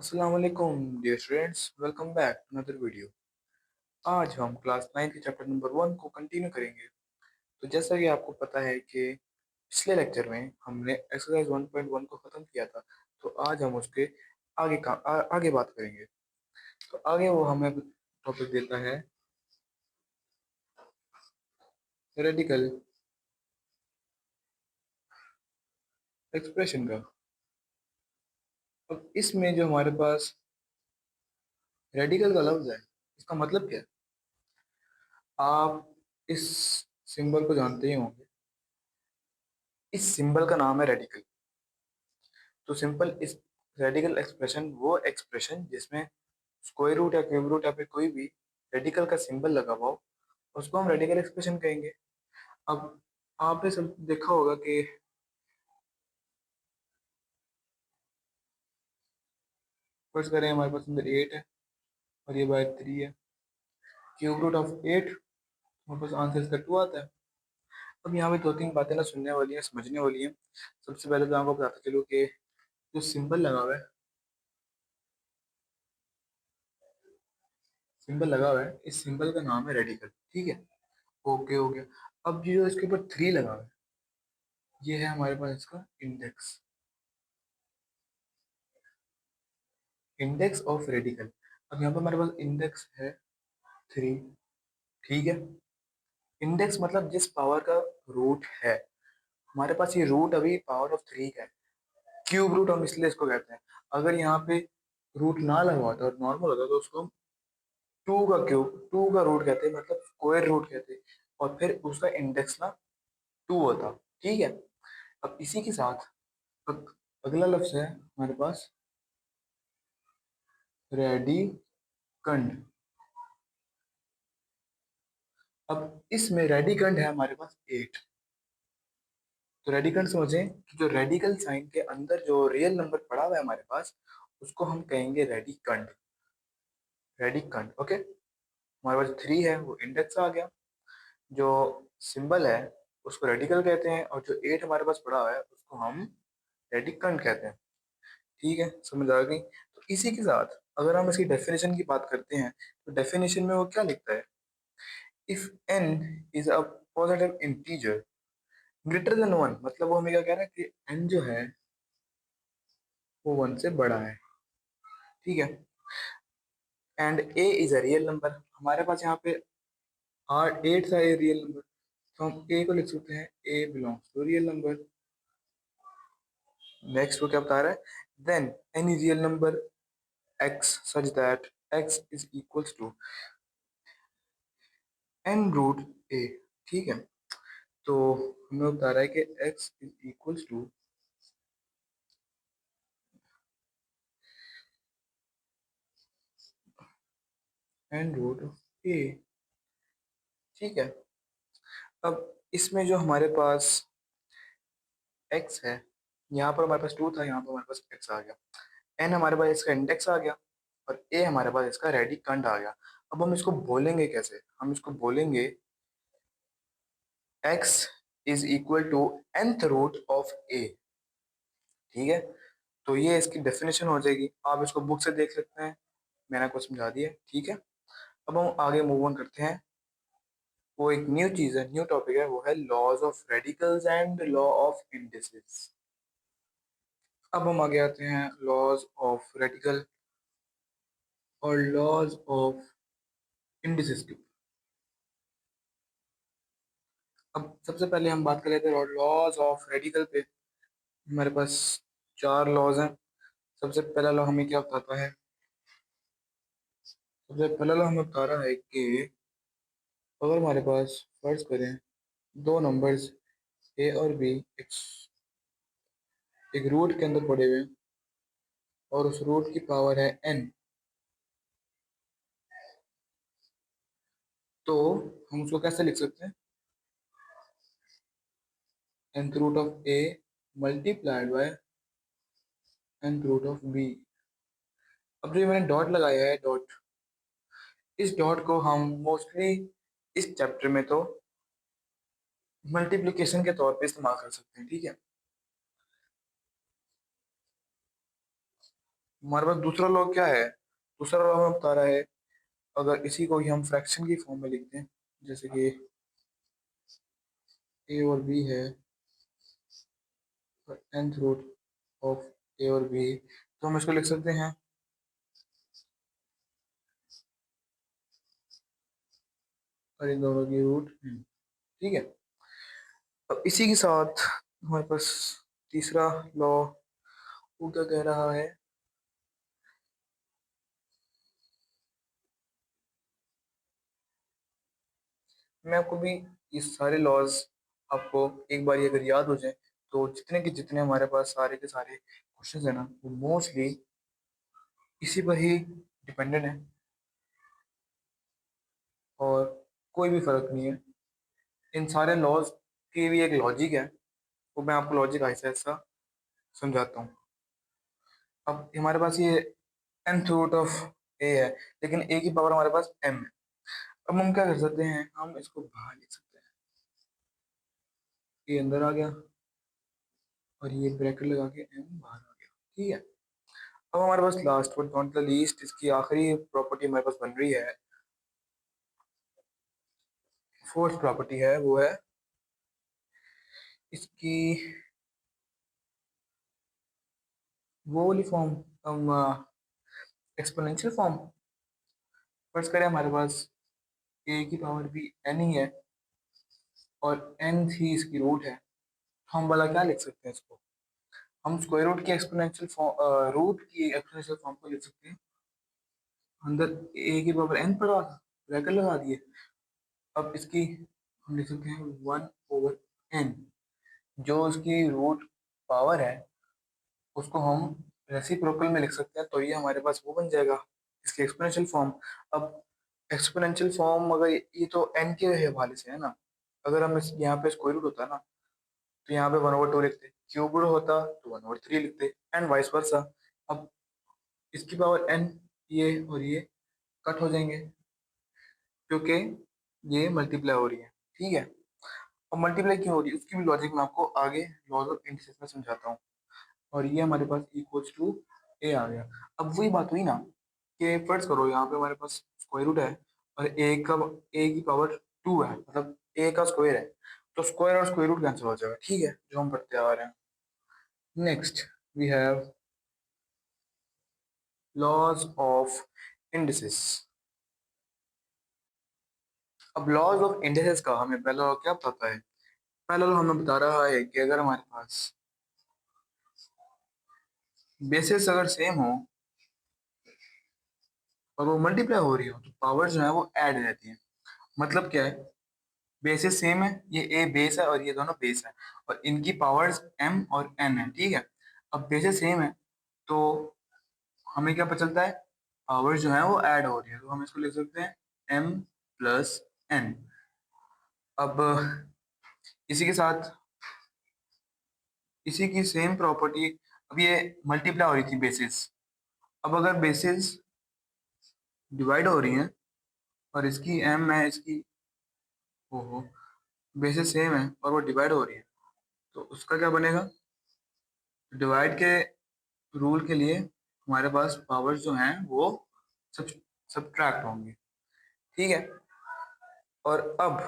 अस्सलाम वालेकुम dear students, welcome back to another video. आज हम क्लास 9 के चैप्टर नंबर 1 को कंटिन्यू करेंगे। तो जैसा कि आपको पता है कि पिछले लेक्चर में हमने एक्सरसाइज 1.1 को ख़त्म किया था। तो आज हम उसके आगे बात करेंगे। तो आगे वो हमें टॉपिक देता है रेडिकल एक्सप्रेशन का। अब इसमें जो हमारे पास रेडिकल का लफ्ज़ है, इसका मतलब क्या है? आप इस सिंबल को जानते ही होंगे। इस सिंबल का नाम है रेडिकल। तो सिंपल इस रेडिकल एक्सप्रेशन वो एक्सप्रेशन जिसमें स्क्वायर रूट या क्यूब रूट या फिर कोई भी रेडिकल का सिंबल लगा हुआ हो, उसको हम रेडिकल एक्सप्रेशन कहेंगे। अब आपने सब देखा होगा कि फर्स्ट करें, हमारे पास अंदर 8 है और ये बाय 3 है। क्यूब रूट ऑफ 8, हमारे पास आंसर इसका 2 आता है। अब यहाँ पे दो तीन बातें ना सुनने वाली हैं, समझने वाली हैं। सबसे पहले तो आपको बताता चलो कि जो सिंबल लगा हुआ है, इस सिंबल का नाम है रेडिकल। ठीक है, ओके हो गया। अब ये जो इसके ऊपर 3 लगा हुआ है, ये है हमारे पास इसका इंडेक्स, इंडेक्स ऑफ रेडिकल। अब यहाँ पर हमारे पास इंडेक्स है 3। ठीक है, इंडेक्स मतलब जिस पावर का रूट है। हमारे पास ये रूट अभी पावर ऑफ 3 का है। क्यूब रूट हम इसलिए इसको कहते हैं। अगर यहाँ पे रूट ना लगा होता और नॉर्मल होता तो उसको हम 2 का रूट कहते हैं, मतलब स्क्वायर रूट कहते हैं। और फिर उसका इंडेक्स ना 2 होता। ठीक है, अब इसी के साथ अगला लफ्ज है हमारे पास रेडिकंड। अब इसमें रेडिकंड है हमारे पास 8। तो रेडिकल समझें कि जो रेडिकल साइन के अंदर जो रियल नंबर पड़ा हुआ है हमारे पास, उसको हम कहेंगे रेडिकंड। रेडिकंड, ओके। हमारे पास 3 है, वो इंडेक्स आ गया। जो सिंबल है उसको रेडिकल कहते हैं, और जो 8 हमारे पास पड़ा हुआ है उसको हम रेडिकंड कहते हैं। ठीक है, समझ आ गई। तो इसी के साथ अगर हम इसकी डेफिनेशन की बात करते हैं, तो डेफिनेशन में वो क्या लिखता है? If n is a positive integer greater than 1, मतलब वो हमें क्या कह रहा है कि n जो है वो 1 से बड़ा है। ठीक है, and A is a real number. हमारे पास यहाँ पे आर 8 था ए रियल नंबर, तो हम ए को लिख सकते हैं A belongs to real number. Next वो क्या बता रहा है? Then any real number X such that X is equals to N root A. ठीक है, तो हमें बता रहा है कि X is equals to N root A. ठीक है, अब इसमें जो हमारे पास एक्स है, यहाँ पर हमारे पास 2 था, यहाँ पर हमारे पास एक्स आ गया। एन हमारे पास इसका इंडेक्स आ गया, और ए हमारे पास इसका रेडिकंड आ गया। अब हम इसको बोलेंगे कैसे? हम इसको बोलेंगे x is equal to nth root of a। ठीक है, तो ये इसकी डेफिनेशन हो जाएगी। आप इसको बुक से देख सकते हैं, मैंने आपको समझा दिया। ठीक है, अब हम आगे मूव ऑन करते हैं। वो एक न्यू चीज है, न्यू टॉपिक है, वो है laws of radicals and law of indices. अब हम आगे आते हैं लॉज ऑफ रेडिकल और लॉज ऑफ इंडिसेस की। अब सबसे पहले हम बात कर लेते हैं लॉज ऑफ रेडिकल पे। हमारे पास 4 लॉज हैं। सबसे पहला लॉ हमें क्या बताता है? सबसे पहला लॉ हमें बता रहा है कि अगर हमारे पास फर्ज करें दो नंबर्स ए और बी एक रूट के अंदर पड़े हुए हैं, और उस रूट की पावर है n, तो हम उसको कैसे लिख सकते हैं? nth root of a multiplied by nth root of b। अब जो मैंने डॉट लगाया है, डॉट, इस डॉट को हम मोस्टली इस चैप्टर में तो मल्टीप्लिकेशन के तौर पे इस्तेमाल कर सकते हैं। ठीक है, हमारे पास दूसरा लॉ क्या है? दूसरा लॉ हमें बता रहा है, अगर इसी को ही हम फ्रैक्शन की फॉर्म में लिखते हैं, जैसे कि ए और बी है, nth रूट ऑफ ए और बी, तो हम इसको लिख सकते हैं और इन दोनों की रूट। ठीक है। अब इसी के साथ हमारे पास तीसरा लॉ वो क्या कह रहा है? मैं आपको भी ये सारे लॉज आपको एक बार अगर याद हो जाए, तो जितने के जितने हमारे पास सारे के सारे क्वेश्चंस है ना, वो मोस्टली इसी पर ही डिपेंडेंट है, और कोई भी फर्क नहीं है। इन सारे लॉज की भी एक लॉजिक है, वो मैं आपको लॉजिक ऐसा ऐसा समझाता हूँ। अब हमारे पास ये nth रूट ऑफ ए है, लेकिन ए की पावर हमारे पास m है। अब हम क्या कर सकते हैं, हम इसको बाहर लिख सकते हैं, ये अंदर आ गया और ये ब्रैकेट लगा के m बाहर आ गया। ठीक है। अब हमारे पास last but not the least, इसकी आखिरी प्रॉपर्टी हमारे पास बन रही है, फोर्थ प्रॉपर्टी है, वो है इसकी वो वाली फॉर्म, हम एक्सपोनेंशियल फॉर्म। फर्ज करें हमारे पास ए की पावर भी n ही है और n ही इसकी रूट है, तो हम वाला क्या लिख सकते हैं इसको? हम स्क्वायर रूट की एक्सपोनेंशियल फॉर्म, रूट की एक्सपोनेंशियल फॉर्म को लिख सकते हैं, अंदर ए की पावर n पड़ा था, ब्रैकेट लगा दिए। अब इसकी हम लिख सकते हैं 1/n, जो इसकी रूट पावर है उसको हम रेसिप्रोकल में लिख सकते हैं, तो ये हमारे पास वो बन जाएगा, इसकी एक्सपोनेंशियल फॉर्म। अब एक्सपोनेंशियल फॉर्म अगर ये तो n के हवाले से है ना, अगर हम इस यहाँ पे स्क्वायर रूट होता ना, तो यहाँ पे 1/2 लिखते, क्यूब रूट होता तो 1/3 लिखते, एंड वाइस वर्सा। अब इसकी पावर n, ये और ये कट हो जाएंगे, क्योंकि ये मल्टीप्लाई हो रही है। ठीक है। अब मल्टीप्लाई क्यों हो रही है उसकी भी लॉजिक मैं आपको आगे लॉज ऑफ इंडिसेस में समझाता हूँ। और ये हमारे पास इक्वल्स टू ए आ गया। अब वही बात हुई ना, कि फर्ज करो यहाँ पे हमारे पास स्क्वायर रूट है और ए की पावर 2 है, मतलब ए का स्क्वायर है, तो स्क्वायर और स्क्वायर रूट कैंसिल हो जाएगा। ठीक है, जो हम पढ़ते आ रहे हैं। Next we have laws of indices. अब लॉज ऑफ इंडिसेस का हमें पहला law क्या बताता है? पहला law हमें बता रहा है कि अगर हमारे पास बेसिस अगर सेम हो और वो मल्टीप्लाई हो रही हो, तो पावर जो है वो ऐड रहती है। मतलब क्या है, बेसिस सेम है, ये ए बेस है और ये दोनों बेस है, और इनकी पावर्स m और n है। ठीक है। अब बेसिस सेम है, तो हमें क्या पता चलता है, पावर जो है वो ऐड हो रही है, तो हम इसको लिख सकते हैं m प्लस n। अब इसी के साथ इसी की सेम प्रॉपर्टी, अब ये मल्टीप्लाई हो रही थी बेसिस, अब अगर बेसिस डिवाइड हो रही है और इसकी m है, इसकी ओहो बेसिस सेम है और वो डिवाइड हो रही है, तो उसका क्या बनेगा? डिवाइड के रूल के लिए हमारे पास पावर्स जो हैं वो सब सब्ट्रैक्ट होंगे। ठीक है। और अब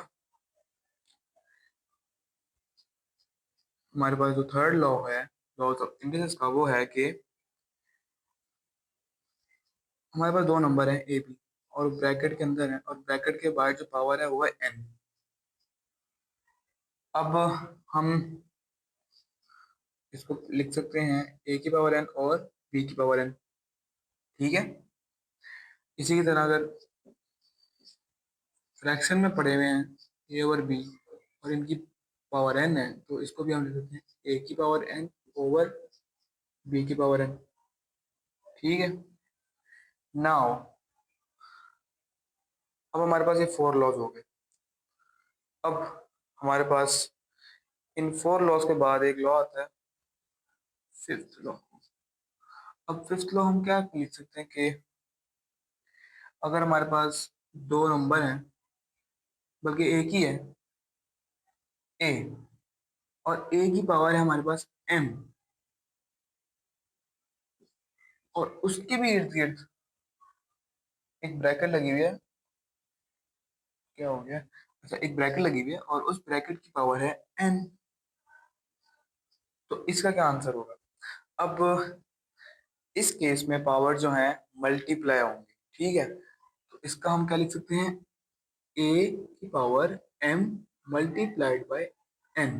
हमारे पास जो थर्ड लॉ है, लॉ ऑफ इंडिसेस का, वो है कि हमारे पास दो नंबर हैं ए बी, और ब्रैकेट के अंदर है, और ब्रैकेट के बाहर जो पावर है वो है एन। अब हम इसको लिख सकते हैं ए की पावर एन और बी की पावर एन। ठीक है। इसी की तरह अगर फ्रैक्शन में पड़े हुए हैं ए और बी और इनकी पावर एन है, तो इसको भी हम लिख सकते हैं ए की पावर एन ओवर बी की पावर एन। ठीक है। नाउ अब हमारे पास ये फोर लॉज हो गए। अब हमारे पास इन फोर लॉज के बाद एक लॉ आता है, फिफ्थ लॉ। अब फिफ्थ लॉ हम क्या लिख सकते हैं कि अगर हमारे पास दो नंबर हैं, बल्कि एक ही है, ए, और ए की पावर है हमारे पास एम, और उसके भी इर्द गिर्द एक ब्रैकेट लगी हुई है। क्या हो गया? अच्छा, एक ब्रैकेट लगी हुई है और उस ब्रैकेट की पावर है n। तो इसका क्या आंसर होगा? अब इस केस में पावर जो है मल्टीप्लाई होंगी, ठीक है। तो इसका हम क्या लिख सकते हैं? a की power m multiplied by n,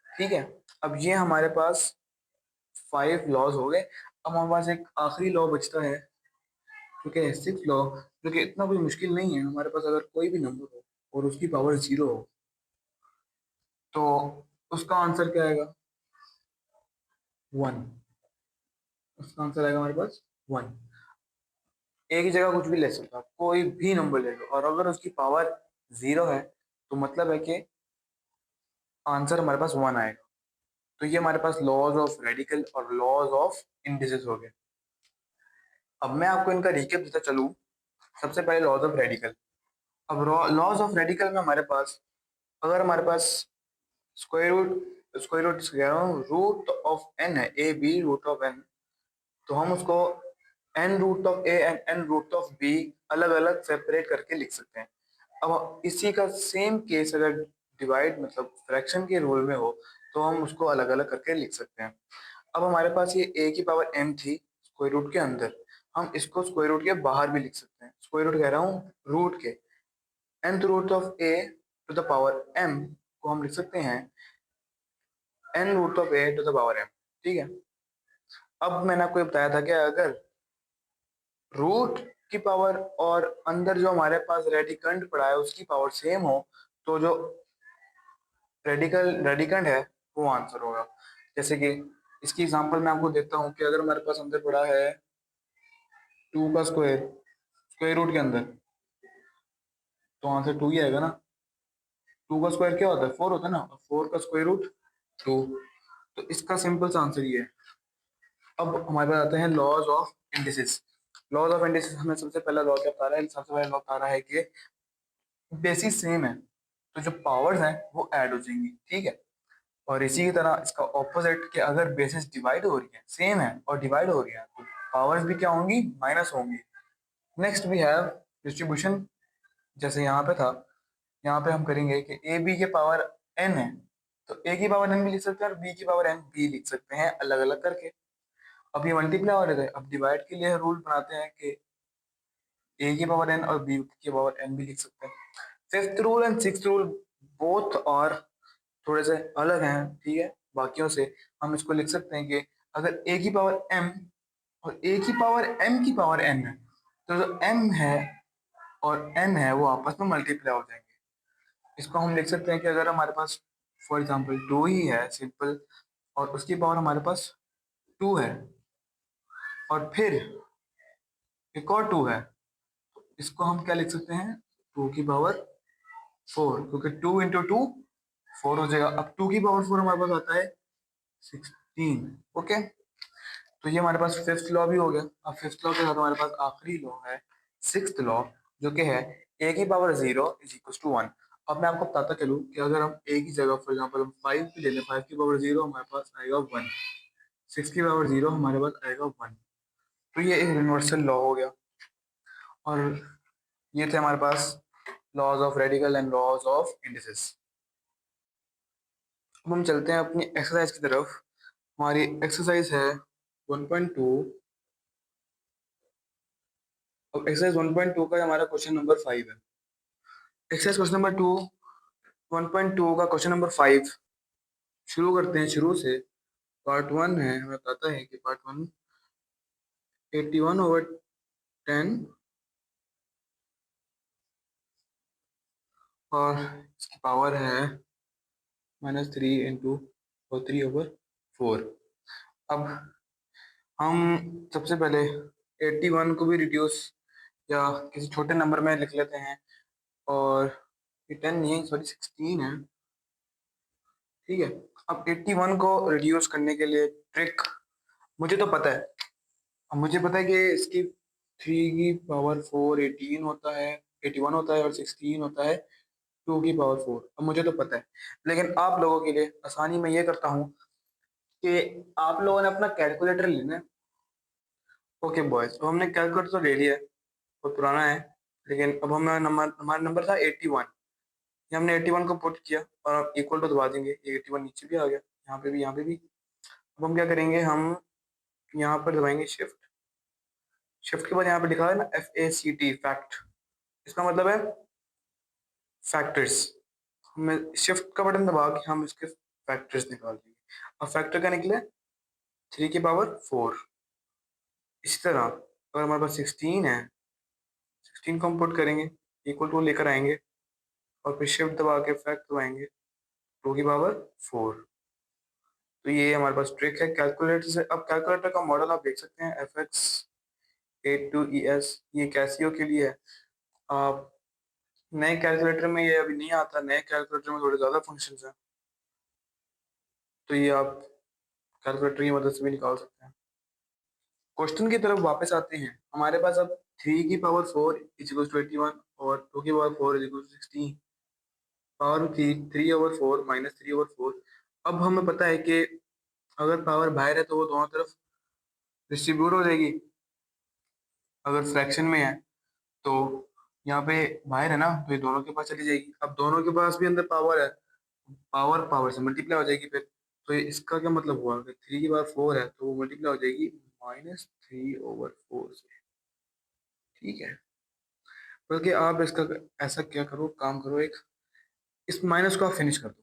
ठीक है। अब ये हमारे पास 5 लॉज हो गए। अब हमारे पास एक आखिरी लॉ बचता है, ठीक है, 6 लॉ, जो कि इतना कोई मुश्किल नहीं है। हमारे पास अगर कोई भी नंबर हो और उसकी पावर 0 हो तो उसका आंसर क्या आएगा? 1। उसका आंसर आएगा हमारे पास 1। एक ही जगह कुछ भी ले सकते हो आप, कोई भी नंबर ले लो, और अगर उसकी पावर 0 है तो मतलब है कि आंसर हमारे पास 1 आएगा। तो ये हमारे पास लॉज ऑफ रेडिकल और लॉज ऑफ इंडिसेस हो गए। अब मैं आपको इनका रिकेप देता चलूं। सबसे पहले लॉज ऑफ रेडिकल। अब लॉज ऑफ रेडिकल में हमारे पास, अगर हमारे पास स्क्वायर रूट कह रहा हूँ, रूट ऑफ एन है, a b root of n, तो हम उसको n root of a and n root of b अलग अलग सेपरेट करके लिख सकते हैं। अब इसी का सेम केस अगर डिवाइड मतलब फ्रैक्शन के रूल में हो तो हम उसको अलग अलग करके लिख सकते हैं। अब हमारे पास ये a की पावर m थी स्क्वायर रूट के अंदर, हम इसको स्क्वायर रूट के बाहर भी लिख सकते हैं। स्क्वायर रूट कह रहा हूँ रूट के nth root of a to the power m को हम लिख सकते हैं n root of a to the power m, ठीक है। अब मैंने आपको ये बताया था कि अगर रूट की पावर और अंदर जो हमारे पास रेडिकंड पड़ा है उसकी पावर सेम हो तो जो रेडिकंड है वो आंसर होगा। जैसे कि इसकी एग्जांपल मैं आपको देता हूँ कि अगर हमारे पास अंदर पड़ा है 2 का स्क्वायर स्क्वायर रूट के अंदर, तो आंसर 2 ही आएगा ना। 2 का स्क्वायर क्या होता है? 4 होता है ना। 4 का स्क्वायर रूट 2। तो इसका सिंपल सा आंसर ये है। अब हमारे पास आते हैं laws of indices. Laws of indices हमें सबसे पहला लॉ क्या बता रहा है? सबसे पहला लॉ बता रहा है कि बेसिस सेम है तो जो पावर्स हैं वो ऐड हो जाएंगी, ठीक है। और इसी की तरह इसका ऑपोजिट कि अगर बेसिस डिवाइड हो रही है, सेम है और डिवाइड हो रही है, तो पावर्स भी क्या होंगी? माइनस होंगी। Next we have distribution. जैसे यहाँ पे था, यहाँ पे हम करेंगे कि ए बी के पावर एन है, तो ए की पावर एन भी लिख सकते हैं और बी की पावर एन भी लिख सकते हैं अलग अलग करके। अब ये मल्टीप्लाई हो रहे थे, अब डिवाइड के लिए रूल बनाते हैं कि ए की पावर एन और बी की पावर एन भी लिख सकते हैं। Fifth rule and sixth rule both और थोड़े से अलग हैं, ठीक है, बाकियों से। हम इसको लिख सकते हैं कि अगर ए की पावर एम और ए की पावर एम की पावर एन है, तो जो एम है और एन है वो आपस में मल्टीप्लाई हो जाएंगे। इसको हम लिख सकते हैं कि अगर हमारे पास फॉर एग्जांपल 2 ही है सिंपल, और उसकी पावर हमारे पास 2 है, और फिर एक और 2 है, इसको हम क्या लिख सकते हैं? 2 की पावर 4, क्योंकि 2 इंटू 2 4 हो जाएगा। अब 2 की पावर 4 हमारे पास आता है 16। ओके, तो ये हमारे पास फिफ्थ लॉ भी हो गया। अब फिफ्थ लॉ के साथ हमारे पास आखिरी लॉ है सिक्स्थ लॉ, जो कि है ए की पावर 0 इज इक्वल टू 1। अब मैं आपको बताता चलूँ कि अगर हम ए की जगह फॉर एग्जांपल हम 5 भी ले लें, 5 की पावर 0 हमारे पास आएगा 1, 6 की पावर 0 हमारे पास आएगा 1। तो ये एक यूनिवर्सल लॉ हो गया। और ये थे हमारे पास laws of radical and laws of indices. अब हम चलते हैं अपनी एक्सरसाइज की तरफ। हमारी एक्सरसाइज है 1.2। अब एक्सरसाइज 1.2 का हमारा क्वेश्चन नंबर 5 है। एक्सरसाइज क्वेश्चन नंबर 1.2 का क्वेश्चन नंबर 5 शुरू करते हैं शुरू से। पार्ट 1 है, हमें पता है कि पार्ट 1 81/10 और इसकी पावर है -3 इंटू और 3/4। अब हम सबसे पहले 81 को भी रिड्यूस या किसी छोटे नंबर में लिख लेते हैं, और ये 10 नहीं है, सॉरी 16 है, ठीक है। अब 81 को रिड्यूस करने के लिए ट्रिक मुझे तो पता है। अब मुझे पता है कि इसकी 3 की पावर 4 18 होता है, 81 होता है, और 16 होता है 2 की पावर 4। अब मुझे तो पता है, लेकिन आप लोगों के लिए आसानी में ये करता हूँ कि आप लोगों ने अपना कैलकुलेटर लेना है ओके बॉयज, तो हमने कैलकुलेटर तो ले लिया है, बहुत पुराना है, लेकिन अब हमारा नंबर था 81। ये हमने 81 को पुट किया और अब इक्वल टू दबा देंगे, ये 81 नीचे भी आ गया, यहाँ पे भी, यहाँ पे भी। अब हम क्या करेंगे, हम यहाँ पर दबाएंगे शिफ्ट। शिफ्ट के बाद यहाँ पे लिखा है ना FACT, फैक्ट। इसका मतलब है फैक्टर्स। हमें शिफ्ट का बटन दबा के हम इसके फैक्टर्स निकाल देंगे। अब फैक्टर का निकले 3 की पावर 4। इसी तरह अगर हमारे पास 16 है, 16 को हम पुट करेंगे, इक्वल टू लेकर आएंगे और फिर शिफ्ट दबा के फैक्ट दबाएंगे 2 की पावर 4। तो ये हमारे पास ट्रिक है कैलकुलेटर से। अब कैलकुलेटर का मॉडल आप देख सकते हैं, FX82ES, ये कैसियो के लिए है। आप नए कैलकुलेटर में ये अभी नहीं आता, नए कैलकुलेटर में थोड़े ज़्यादा फंक्शंस हैं, तो ये आप कैलकुलेटर की मदद से भी निकाल सकते हैं। क्वेश्चन की तरफ वापस आते हैं। हमारे पास अब 3 की पावर 4 = 21 और 2 की पावर 4 = 16। पावर 3/4 -3/4। अब हमें पता है कि अगर पावर बाहर है तो वो दोनों तरफ डिस्ट्रीब्यूट हो जाएगी। अगर फ्रैक्शन में है तो यहाँ पे बाहर है ना, तो ये दोनों के पास चली जाएगी। अब दोनों के पास भी अंदर पावर है, पावर पावर से मल्टीप्लाई हो जाएगी फिर। तो इसका क्या मतलब हुआ कि 3 की पावर 4 है तो वो मल्टीप्लाई हो जाएगी -3/4 से। ठीक है, बल्कि आप इसका ऐसा क्या करो, काम करो, एक इस माइनस को आप फिनिश कर दो।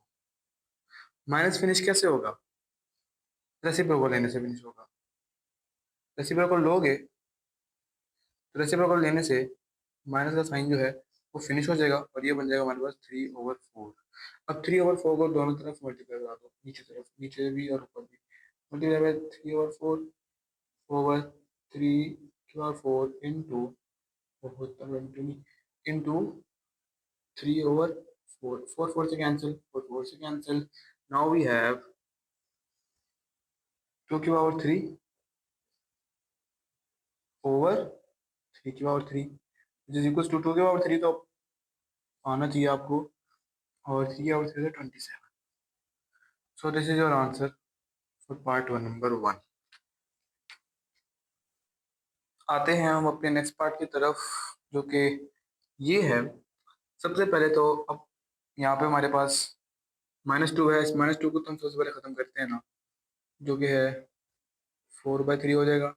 माइनस फिनिश कैसे होगा? रेसिप्रोकल लेने से फिनिश होगा। रेसिप्रोकल लोगे तो रेसिप्रोकल लेने से माइनस का साइन जो है वो फिनिश हो जाएगा और ये बन जाएगा हमारे पास 3/4। अब 3/4 को दोनों तरफ मल्टीप्लाई करा दो, नीचे तरफ, नीचे भी और ऊपर भी। मल्टीप्लाई बाय 3/4 इंटू 3/4, 4 से कैंसिल, 4 से cancel. Now we have 2/3/3 is equal to 2/3 तो आना चाहिए आपको, और 3/3 से 27। So this is your answer for part 1 number 1। आते हैं हम अपने नेक्स्ट पार्ट की तरफ, जो कि ये है। सबसे पहले तो अब यहाँ पे हमारे पास -2 है। इस -2 को तो हम सबसे पहले खत्म करते हैं ना, जो कि है 4/3 हो जाएगा।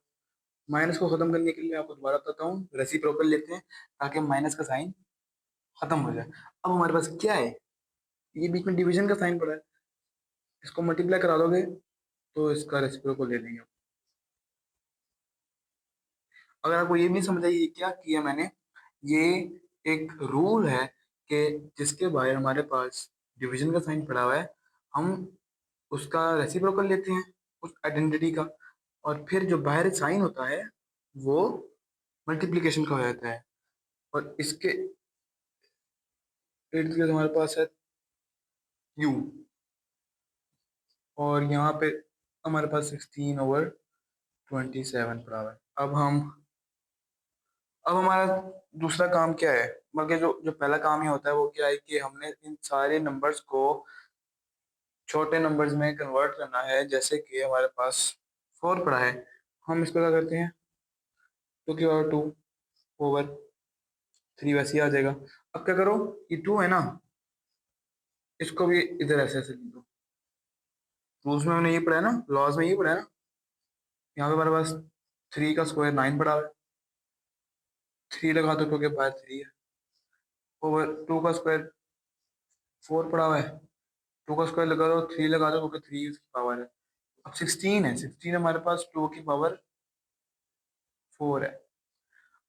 माइनस को खत्म करने के लिए आपको दोबारा बताता हूँ, रेसिप्रोकल लेते हैं ताकि माइनस का साइन खत्म हो जाए। अब हमारे पास क्या है, ये बीच में डिवीजन का साइन पड़ा है, इसको मल्टीप्लाई करा दोगे तो इसका रेसिप्रोकल ले लेंगे। अगर आपको ये भी नहीं समझ आई ये क्या किया मैंने, ये एक रूल है कि जिसके बाहर हमारे पास डिवीजन का साइन पड़ा हुआ है, हम उसका रेसिप्रोकल लेते हैं उस आइडेंटिटी का, और फिर जो बाहर साइन होता है वो मल्टीप्लिकेशन का हो जाता है। और इसके इर्द गिर्द हमारे पास है यू, और यहाँ पे हमारे पास 16/27 पड़ा हुआ है। अब हमारा दूसरा काम क्या है, बल्कि जो जो पहला काम ही होता है वो क्या है कि हमने इन सारे नंबर्स को छोटे नंबर्स में कन्वर्ट करना है। जैसे कि हमारे पास 4 पड़ा है, हम इसको क्या करते हैं, 2/2/3 वैसे ही आ जाएगा। अब क्या करो, ये 2 है ना, इसको भी इधर ऐसे ऐसे लिख दो। रूल्स में हमने ये पढ़ा है ना, लॉज में ये पढ़ा है ना। यहाँ पे हमारे पास 3 का स्क्वायर 9 पड़ा है, 3 लगा दो क्योंकि बाहर 3 है। ओवर 2 का स्क्वायर 4 पड़ा हुआ है, 2 का स्क्वायर लगा दो, 3 लगा दो क्योंकि 3 उसकी पावर है। अब 16 है, 16 हमारे पास 2 की पावर 4 है।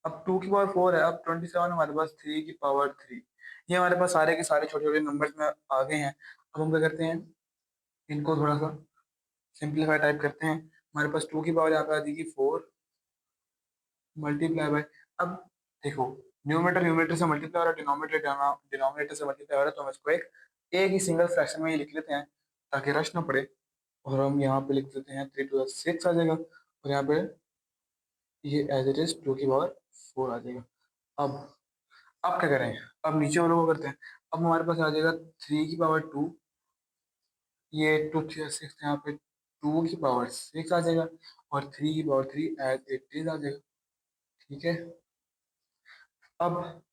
अब 2 की पावर 4 है, अब 27 हमारे पास 3 की पावर 3। ये हमारे पास सारे के सारे छोटे छोटे नंबर्स में आ गए हैं। अब हम क्या करते हैं, इनको थोड़ा सा सिंप्लीफाई टाइप करते हैं। हमारे पास 2 की पावर यहाँ पे आ जाएगी 4 मल्टीप्लाई बाय। अब देखो, न्यूमरेटर न्यूमरेटर से मल्टीप्लाई हो रहा है, डिनोमिनेटर डिनोमिनेटर से मल्टीप्लाई हो रहा है, तो हम इसको एक ही सिंगल फ्रैक्शन में ही लिख लेते हैं ताकि रश ना पड़े। और हम यहाँ पे लिख देते हैं 3 to the 6 आ जाएगा, और यहाँ पे ये एज इट इज 2 की पावर 4 आ जाएगा। अब अब क्या करें, अब नीचे वालों को करते हैं। अब हमारे पास आ जाएगा 3 की पावर 2, ये 2 3 6 यहाँ पे 2 की पावर 6 आ जाएगा। और 3 की पावर 3 एज इट इज आ जाएगा। ठीक है, अब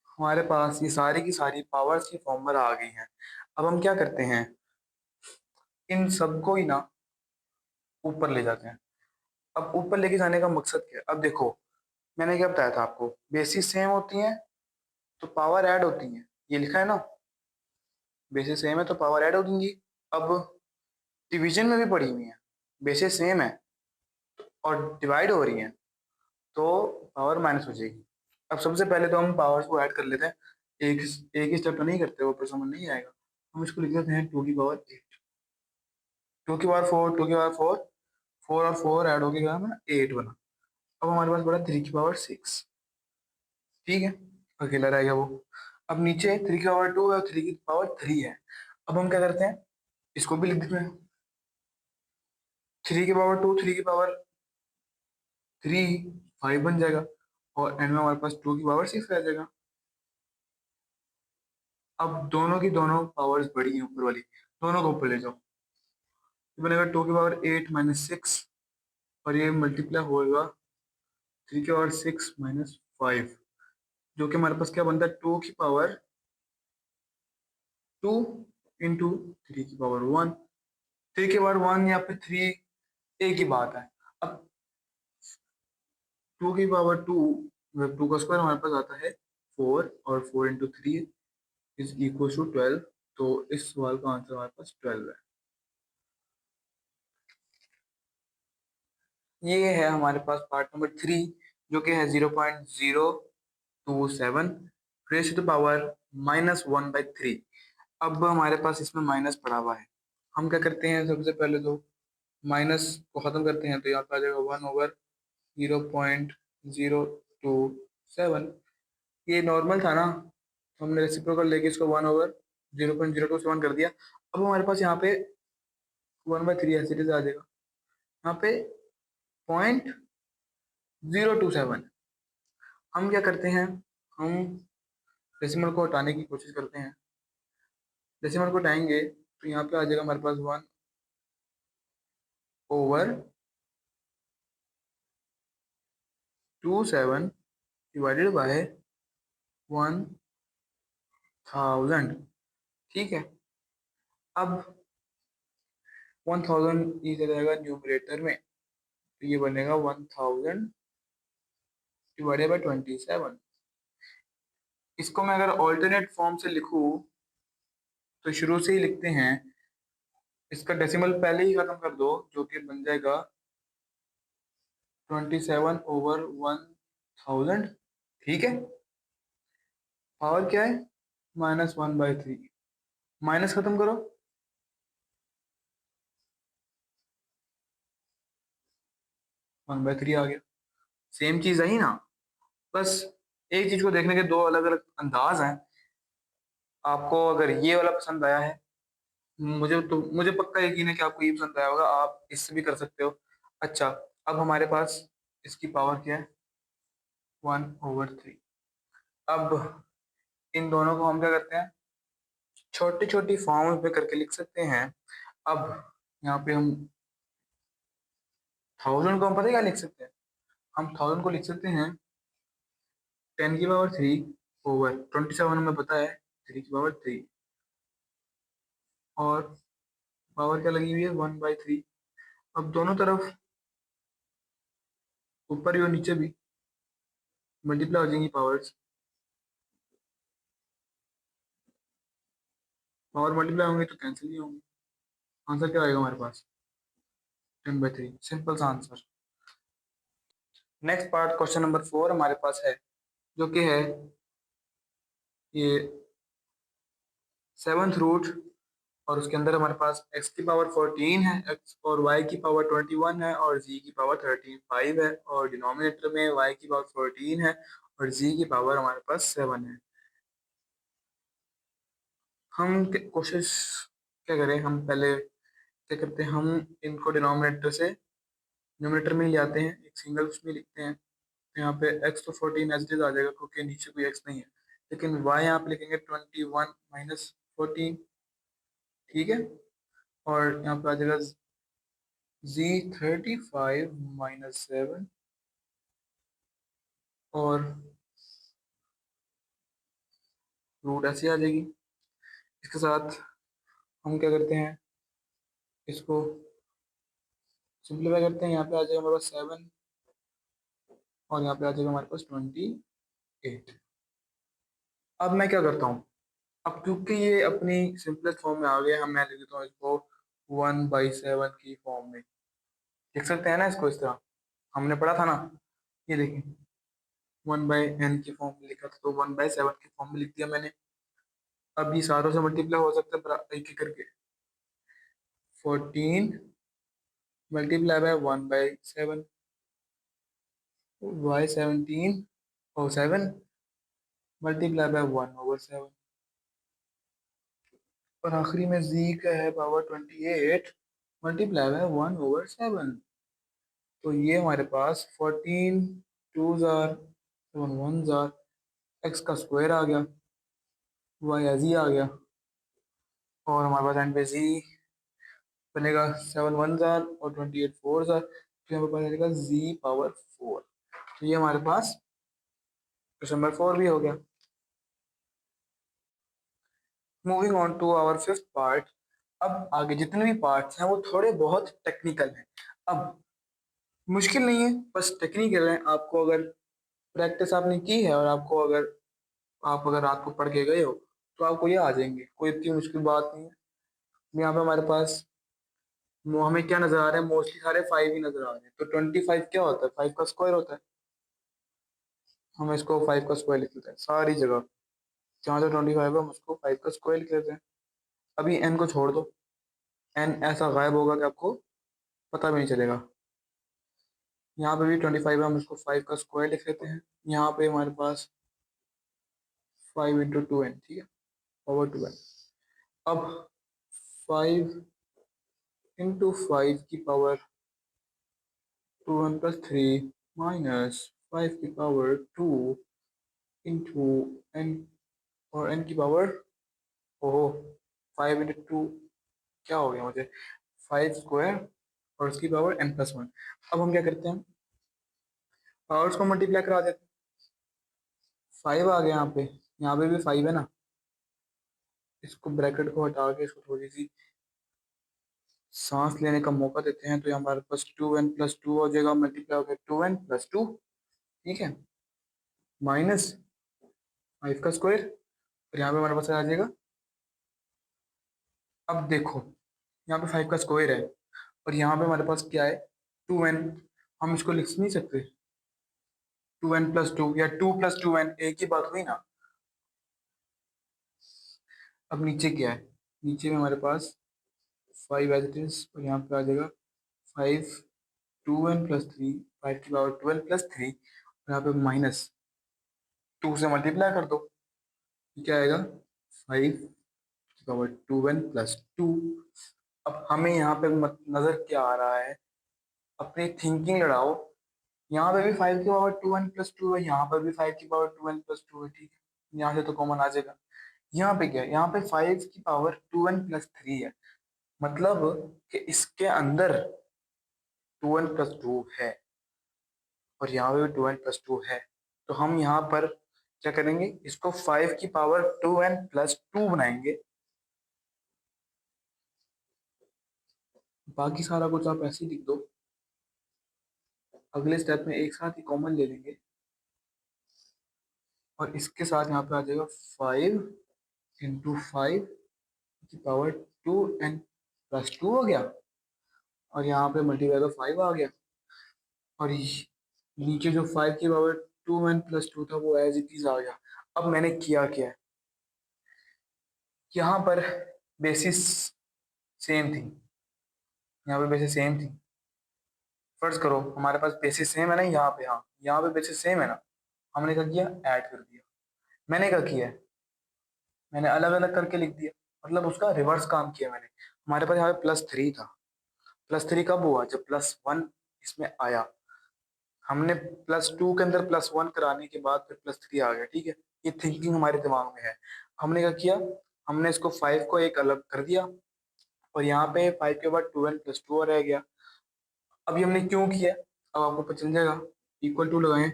हमारे पास ये सारी की सारी पावर्स की फॉर्मूला आ गई हैं। अब हम क्या करते हैं, इन सबको ही ना ऊपर ले जाते हैं। अब ऊपर लेके जाने का मकसद क्या है, अब देखो मैंने क्या बताया था आपको, बेसिस सेम होती हैं तो पावर ऐड होती हैं, ये लिखा है ना, बेसिस सेम है तो पावर ऐड होंगी। अब डिवीजन में भी पड़ी हुई है, बेसिस सेम है और डिवाइड हो रही हैं तो पावर माइनस हो जाएगी। अब सबसे पहले तो हम पावर्स को ऐड कर लेते हैं, एक एक ही स्टेप तो नहीं करते, वो पर समझ नहीं आएगा। हम इसको लिख देते हैं 2 की पावर 8, 2 की पावर 4, 2 की पावर 4, 4 और 4 ऐड हो गया हमें 8 बना। अब हमारे पास बड़ा 3 की पावर 6। ठीक है, अकेला रह गया वो। अब नीचे 3 की पावर 2 है और 3 की पावर 3 है। अब हम क्या करते हैं, इसको भी लिख देते हैं, 3 की पावर 2, 3 की पावर 3 5 बन जाएगा और एंड में हमारे पास 2 की पावर 6 रह जाएगा। अब दोनों की दोनों पावर्स बड़ी हैं ऊपर वाली, दोनों को ऊपर ले जाओ, ये बनेगा 2 की पावर 8 - 6 और ये मल्टीप्लाई होएगा 3 की पावर 6 - 5, जो कि हमारे पास क्या बनता है 2 की पावर 2 इंटू 3 की पावर 1। 3 की पावर 1 या फिर 3 एक ही बात है। अब 2 की पावर 2, 2 का स्क्वायर हमारे पास आता है 4 और 4 × 3 इज इक्वल टू 12। तो इस सवाल का आंसर हमारे पास 12 है। ये है हमारे पास पार्ट नंबर 3, जो कि है 0.027 रेज़ टू पावर -1/3। अब हमारे पास इसमें माइनस पड़ा हुआ है, हम क्या करते हैं, सबसे पहले तो माइनस को खत्म करते हैं, तो यहाँ पे आ जाएगा 1/0.027। ये नॉर्मल था ना, तो हमने रेसिप्रोकल लेके इसको 1/0.027 कर दिया। अब हमारे पास यहाँ पे 1/3 ऐसे आ जाएगा, यहाँ पे 0.027। हम क्या करते हैं, हम डेसिमल को हटाने की कोशिश करते हैं। डेसिमल को हटाएंगे तो यहाँ पे आ जाएगा हमारे पास 1/27 डिवाइडेड बाय 1000। ठीक है, अब 1000 ये चला जाएगा न्यूमरेटर में, तो ये बनेगा 1000 डिवाइडेड बाय 27। इसको मैं अगर ऑल्टरनेट फॉर्म से लिखूं तो शुरू से ही लिखते हैं, इसका डेसिमल पहले ही खत्म कर दो, जो कि बन जाएगा 27/1000। ठीक है, पावर क्या है -1/3, माइनस खत्म करो, 1/3 आ गया। सेम चीज आई ना, बस एक चीज को देखने के दो अलग अलग अंदाज हैं। आपको अगर ये वाला पसंद आया है, मुझे पक्का यकीन है कि आपको ये पसंद आया होगा, आप इससे भी कर सकते हो। अच्छा, अब हमारे पास इसकी पावर क्या है 1/3। अब इन दोनों को हम क्या करते हैं, छोटी छोटी फॉर्म्स में करके लिख सकते हैं। अब यहाँ पे हम 1000 को हम पता है क्या लिख सकते हैं, हम 1000 को लिख सकते हैं 10 की पावर 3/27 हमें पता है 3 की पावर 3, और पावर क्या लगी हुई है 1/3। अब दोनों तरफ ऊपर भी और नीचे भी मल्टीप्लाई हो जाएंगी पावर्स, पावर मल्टीप्लाई होंगे तो कैंसिल नहीं होंगे। आंसर क्या आएगा हमारे पास 10/3, सिंपल सा answer. Next part question number 4 हमारे पास है, जो कि है ये 7th रूट, और उसके अंदर हमारे पास x की पावर 14 है, x और y की पावर 21 है और z की पावर 5 है, और डिनोमिनेटर में y की पावर 14 है और z की पावर हमारे पास 7 है। हम कोशिश क्या करें, हम पहले क्या करते हैं, हम इनको डिनोमिनेटर से न्यूमरेटर में ही ले आते हैं, एक सिंगल उसमें लिखते हैं। तो यहाँ पे x तो 14 एज इट इज आ जाएगा क्योंकि नीचे कोई x नहीं है, लेकिन y यहाँ पे लिखेंगे 21 - 14। ठीक है, और यहाँ पे आ जाएगा जी 35 माइनस 7 और रूट ऐसे आ जाएगी। इसके साथ हम क्या करते हैं, इसको सिंप्लीफाई करते हैं। यहाँ पे आ जाएगा हमारे पास 7 और यहाँ पे आ जाएगा हमारे पास 28। अब मैं क्या करता हूँ, अब क्योंकि ये अपनी सिंपलेस्ट फॉर्म में आ गया, हम मैं लिख देता हूँ इसको 1/7 की फॉर्म में। लिख सकते हैं ना इसको इस तरह, हमने पढ़ा था ना। ये देखिए 1/n की फॉर्म में लिखा था, तो 1/7 की फॉर्म में लिख दिया मैंने। अब ये सारों से मल्टीप्लाई हो सकता है एक एक करके। 14 मल्टीप्लाई बाय 1/7 बाय 17 और 7 मल्टीप्लाई बाय 1/7 और आखिरी में z का है पावर 28 मल्टीप्लाई बाय 1/7। तो ये हमारे पास 14 टू जार 7 वन जार एक्स का स्क्वायर आ गया, वाई जी आ गया और हमारे पास एंड पे जी बनेगा 7 वन जार और 28 फोर जार, तो यहाँ पे पास जाएगा जी पावर 4। तो ये हमारे पास क्वेश्चन नंबर 4 भी हो गया। Moving on to our fifth part. अब आगे जितने भी पार्ट्स हैं वो थोड़े बहुत टेक्निकल हैं। अब मुश्किल नहीं है, बस टेक्निकल है। आपको अगर प्रैक्टिस आपने की है और आपको अगर आप अगर रात को पढ़ के गए हो तो आपको ये आ जाएंगे, कोई इतनी मुश्किल बात नहीं है। यहाँ पे हमारे पास हमें क्या नजर आ रहा है, मोस्टली सारे 5 ही नजर आ रहे हैं। तो 25 क्या होता है, 5 का स्क्वायर होता है। हम इसको 5 का स्क्वायर लिख लेते हैं सारी जगह, जहाँ जो 25 है हम उसको 5 का स्क्वायर लिख लेते हैं। अभी एन को छोड़ दो, एन ऐसा गायब होगा कि आपको पता भी नहीं चलेगा। यहाँ पे भी 25 है, हम इसको 5 का स्क्वायर लिख लेते हैं। यहाँ पे हमारे पास 5 × 2n, ठीक है, पावर 2n। अब 5 × 5 की पावर 2n + 3 माइनस 5 की पावर 2 इंटू n और n की पावर, ओहो 5 × 2 क्या हो गया मुझे, 5 स्क्वायर और उसकी पावर n+1। अब हम क्या करते हैं, पावर्स को मल्टीप्लाई करा देते हैं। 5 आ गया यहाँ पे भी 5 है ना। इसको ब्रैकेट को हटा के इसको थोड़ी सी सांस लेने का मौका देते हैं, तो यहाँ हमारे पास 2n+2 हो जाएगा, मल्टीप्लाई हो गया 2n+2, ठीक है, माइनस 5 का स्क्वायर और यहाँ पे हमारे पास आ जाएगा। अब देखो यहाँ पे 5 का स्क्वायर है और यहाँ पे हमारे पास क्या है, 2n। हम इसको लिख नहीं सकते 2n+2 या 2+2n, एक ही बात हुई ना। अब नीचे क्या है, नीचे में हमारे पास 5 एज इट इज और यहाँ पे आ जाएगा 5 2n+3, 5 की पावर 12+3 और यहाँ पे माइनस 2 से मल्टीप्लाई कर दो, ये क्या आएगा 5 की पावर 2n+2। अब हमें यहाँ पे नजर क्या आ रहा है, अपनी थिंकिंग लड़ाओ। यहाँ पे भी 5 की पावर 2n+2 है, यहाँ पर भी 5 की पावर 2n+2 है, ठीक है, यहाँ से तो कॉमन आ जाएगा। यहाँ पे क्या है, यहाँ पे 5 की पावर 2n+3 है, मतलब कि इसके अंदर 2n+2 है और यहाँ पे भी 2n+2 है। तो हम यहाँ पर क्या करेंगे, इसको 5 की पावर 2n+2 बनाएंगे। बाकी सारा कुछ आप ऐसे ही लिख दो, अगले स्टेप में एक साथ ही कॉमन ले लेंगे और इसके साथ यहाँ पे आ जाएगा 5 × 5 की पावर 2n+2 हो गया और यहाँ पे मल्टीप्लाई का 5 आ गया और नीचे जो 5 की पावर 2n+2 था वो एज इट इज आ गया। अब मैंने किया क्या है, यहाँ पर बेसिस सेम थी, यहाँ पे बेसिस सेम थी। फर्ज करो हमारे पास बेसिस सेम है ना, यहाँ पे, हाँ यहाँ पे बेसिस सेम है ना, हमने क्या किया, ऐड कर दिया। मैंने क्या किया है, मैंने अलग अलग करके लिख दिया, मतलब उसका रिवर्स काम किया मैंने। हमारे पास यहाँ पे +3 था, +3 कब हुआ, जब +1 इसमें आया। हमने +2 के अंदर +1 कराने के बाद फिर +3 आ गया, ठीक है। ये थिंकिंग हमारे दिमाग में है। हमने क्या किया, हमने इसको 5 को एक अलग कर दिया और यहाँ पे 5 के बाद 2n+2 रह गया। अभी हमने क्यों किया, अब आपको पता चल जाएगा। इक्वल टू लगाएं,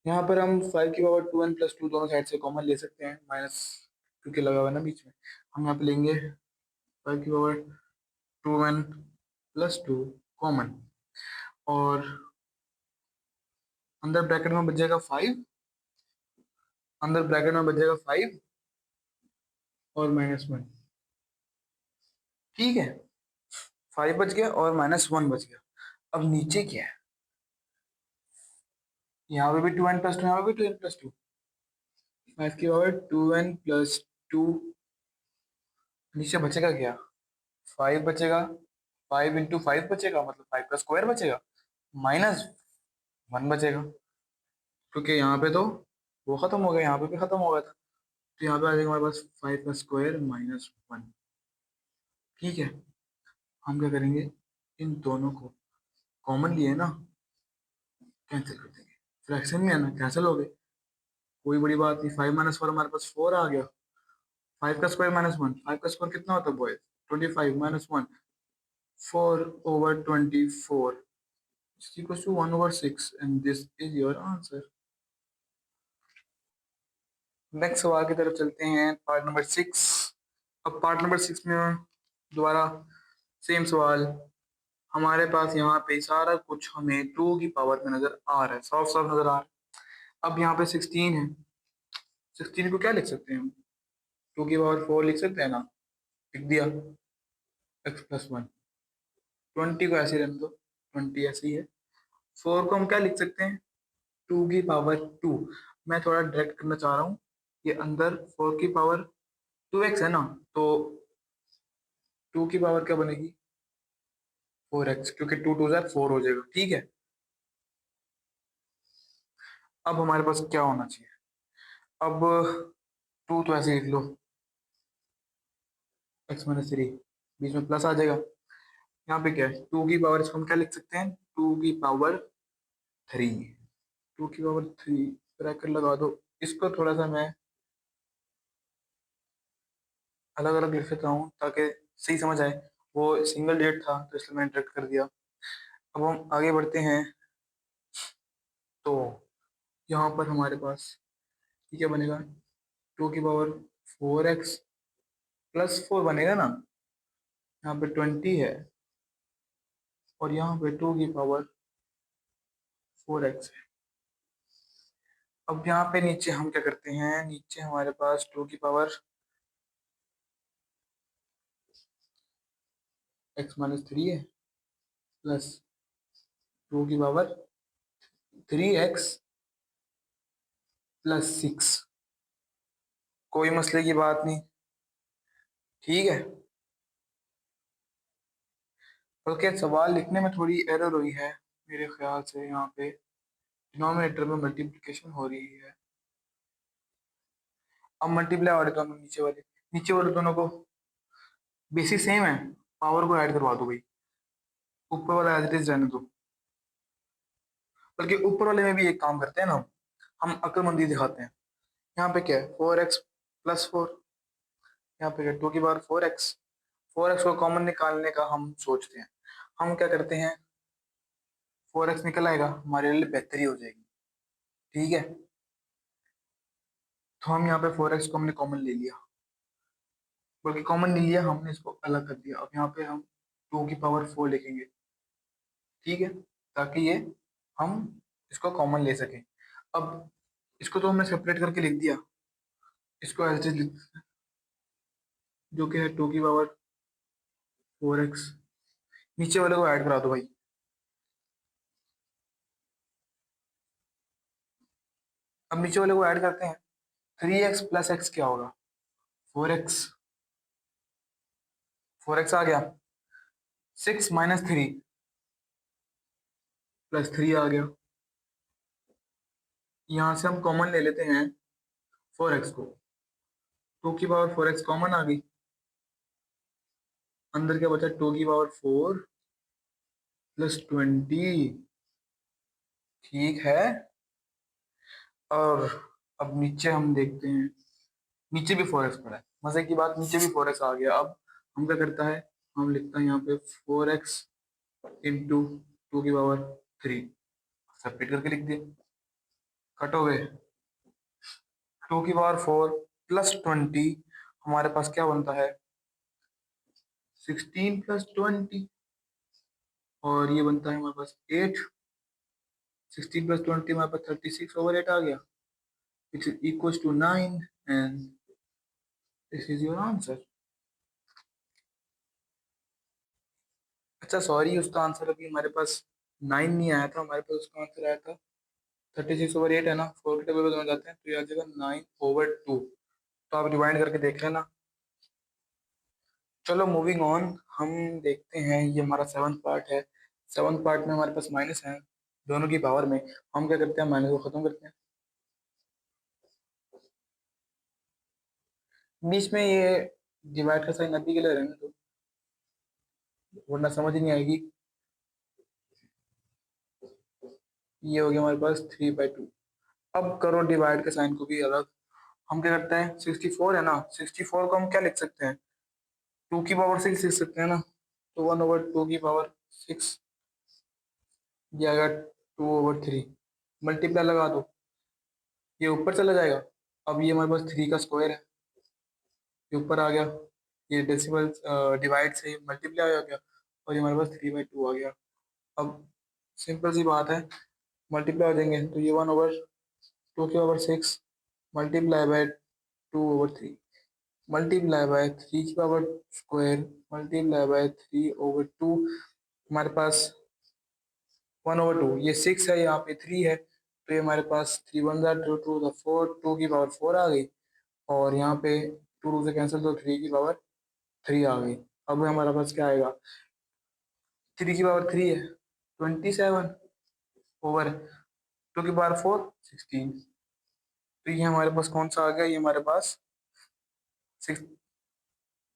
यहाँ पर हम 5 की पावर 2n + 2 दोनों साइड से कॉमन ले सकते हैं, माइनस क्योंकि लगा हुआ है ना बीच में। हम यहाँ पे लेंगे 5 की पावर 2n + 2 कॉमन, और अंदर ब्रैकेट में बच जाएगा 5, अंदर ब्रैकेट में बच जाएगा 5 और -1। ठीक है, 5 बच गया और -1 बच गया। अब नीचे क्या है, यहाँ पे भी 2n + 2, यहाँ पे भी 2n + 2। 5 की पावर 2n + 2, नीचे बचेगा क्या, 5 बचेगा, 5 × 5 बचेगा, मतलब 5 का स्क्वायर बचेगा, -1 बचेगा, क्योंकि यहाँ पे तो वो खत्म हो गया, यहाँ पे भी खत्म हो गया था, तो यहाँ पे आ जाएगा हमारे पास 5 का स्क्वायर -1। ठीक है, हम क्या करेंगे, इन दोनों को कॉमन लिए ना, कैंसिल कर देंगे। फ्रैक्शन में है ना, कैंसिल हो गए, कोई बड़ी बात नहीं। 5 - 4 हमारे पास 4 आ गया। 5 का स्क्वायर -1, 5 का स्क्वायर कितना होता है boys, 25 -1, 4/24 is equals to 1/6, and this is your answer। Next सवाल की तरफ चलते हैं, पार्ट नंबर 6। अब पार्ट नंबर 6 में दोबारा सेम सवाल। हमारे पास यहाँ पे सारा कुछ हमें 2 की पावर में नजर आ रहा है, साफ साफ नजर आ रहा है। अब यहाँ पे 16 है, 16 को क्या लिख सकते हैं हम, 2 की पावर 4 लिख सकते हैं ना, लिख दिया, x + 1। 20 को ऐसे ही रहने दो, 20 ऐसे ही है। 4 को हम क्या लिख सकते हैं, 2 की पावर 2। मैं थोड़ा डायरेक्ट करना चाह रहा हूँ, ये अंदर 4 की पावर 2x है ना, तो 2 की पावर क्या बनेगी, 4x, क्योंकि 2 × 2 = 4 हो जाएगा। ठीक है, अब हमारे पास क्या होना चाहिए, अब 2 तो ऐसे लिख लो, x - 3, बीच में प्लस आ जाएगा। यहाँ पे क्या है, 2 की पावर, इसको हम क्या लिख सकते हैं, 2 की पावर 3। 2 की पावर 3 ब्रैकेट लगा दो। इसको थोड़ा सा मैं अलग अलग लिख देता हूँ ताकि सही समझ आए, वो सिंगल डेट था तो इसलिए मैंने डायरेक्ट कर दिया। अब हम आगे बढ़ते हैं, तो यहाँ पर हमारे पास ये क्या बनेगा, 2 की पावर 4x + 4 बनेगा ना, यहाँ पे 20 है और यहाँ पे 2 की पावर 4x है। अब यहाँ पे नीचे हम क्या करते हैं, नीचे हमारे पास 2 की पावर x - 3 है, प्लस 2 की पावर 3x + 6। कोई मसले की बात नहीं, ठीक है। बल्कि सवाल लिखने में थोड़ी एरर हुई है मेरे ख्याल से, यहाँ पे डिनोमिनेटर में मल्टीप्लिकेशन हो रही है। अब मल्टीप्लाई और दोनों नीचे वाले दोनों को बेसिस सेम है, पावर को ऐड करवा दो भाई, ऊपर वाला एज इट इज रहने दो। बल्कि ऊपर वाले में भी एक काम करते हैं ना, हम अक्लमंदी दिखाते हैं। यहाँ पे क्या है, 4x + 4, यहाँ पे क्या, 2 की पावर 4x। 4x को कॉमन निकालने का हम सोचते हैं, हम क्या करते हैं, 4x निकल आएगा, हमारे लिए बेहतरी हो जाएगी। ठीक है, तो हम यहाँ पे 4x को हमने कॉमन ले लिया, बल्कि कॉमन नहीं लिया, हमने इसको अलग कर दिया। अब यहाँ पे हम 2 की पावर 4 लिखेंगे, ठीक है, ताकि ये हम इसको कॉमन ले सकें। अब इसको तो हमने सेपरेट करके लिख दिया, इसको एज इट इज, जो कि है 2 की पावर 4x। नीचे वाले को ऐड करा दो भाई। अब नीचे वाले को ऐड करते हैं, 3x + x क्या होगा, 4x। 4x आ गया, 6 - 3 +3 आ गया। यहाँ से हम कॉमन ले लेते हैं 4x को, 2 की पावर 4x कॉमन आ गई, अंदर क्या बचा, 2 की पावर 4 + 20। ठीक है, और अब नीचे हम देखते हैं, नीचे भी 4x पड़ा है, मजे की बात, नीचे भी 4x आ गया। अब हम क्या करता है, हम लिखता है यहाँ पे 4x × 2 की पावर 3 सेपरेट करके लिख दिया, कट हो गए। 2 की पावर 4 प्लस 20 हमारे पास क्या बनता है, 16 प्लस 20, और ये बनता है हमारे पास 8। 16 प्लस 20 हमारे पास 36/8 आ गया, which is equals to 9, and this is your answer। अच्छा सॉरी, उसका आंसर अभी हमारे पास 9 नहीं आया था, हमारे पास उसका आंसर आया था 36/8 है ना, 4 के टेबल में जाते हैं तो ये आ जाएगा 9/2। तो आप रिवाइंड करके देख लेना। चलो मूविंग ऑन, हम देखते हैं, ये हमारा सेवन्थ पार्ट है। सेवन्थ पार्ट में हमारे पास माइनस है दोनों की पावर में। हम क्या करते हैं, माइनस को खत्म करते हैं। बीच में ये डिवाइड का साइन अभी के लिए रहने दो, वरना समझ ही नहीं आएगी। ये हो गया हमारे पास 3/2। अब करो डिवाइड के साइन को भी अलग। हम क्या करते हैं, 64 है ना, 64 को हम क्या लिख सकते हैं, 2 की पावर 6 लिख सकते हैं ना। तो 1/2 की पावर 6 ये आएगा 2/3। मल्टीप्लाई लगा दो, ये ऊपर चला जाएगा। अब ये हमारे पास 3 का स्क्वायर है, ये ऊपर आ गया, ये डेसिमल डिवाइड से मल्टीप्लाई हो गया, और ये हमारे पास 3/2 आ गया। अब सिंपल सी बात है, मल्टीप्लाई हो जाएंगे तो ये 1/2 की power 6 multiply by 2/3 multiply by 3 की पावर स्क्वायर मल्टीप्लाई बाय 3/2। हमारे पास 1/2, ये 6 है, यहाँ पे 3 है, तो ये हमारे पास 3 1 2 2 2 की पावर 4 आ गई, और यहाँ पे 2 से कैंसिल तो 3 की पावर 3 आ गई। अब हमारे पास क्या आएगा, 3 की पावर 3 है 27/2 की पावर 4 16। तो ये हमारे पास कौन सा आ गया, ये हमारे पास सिक्स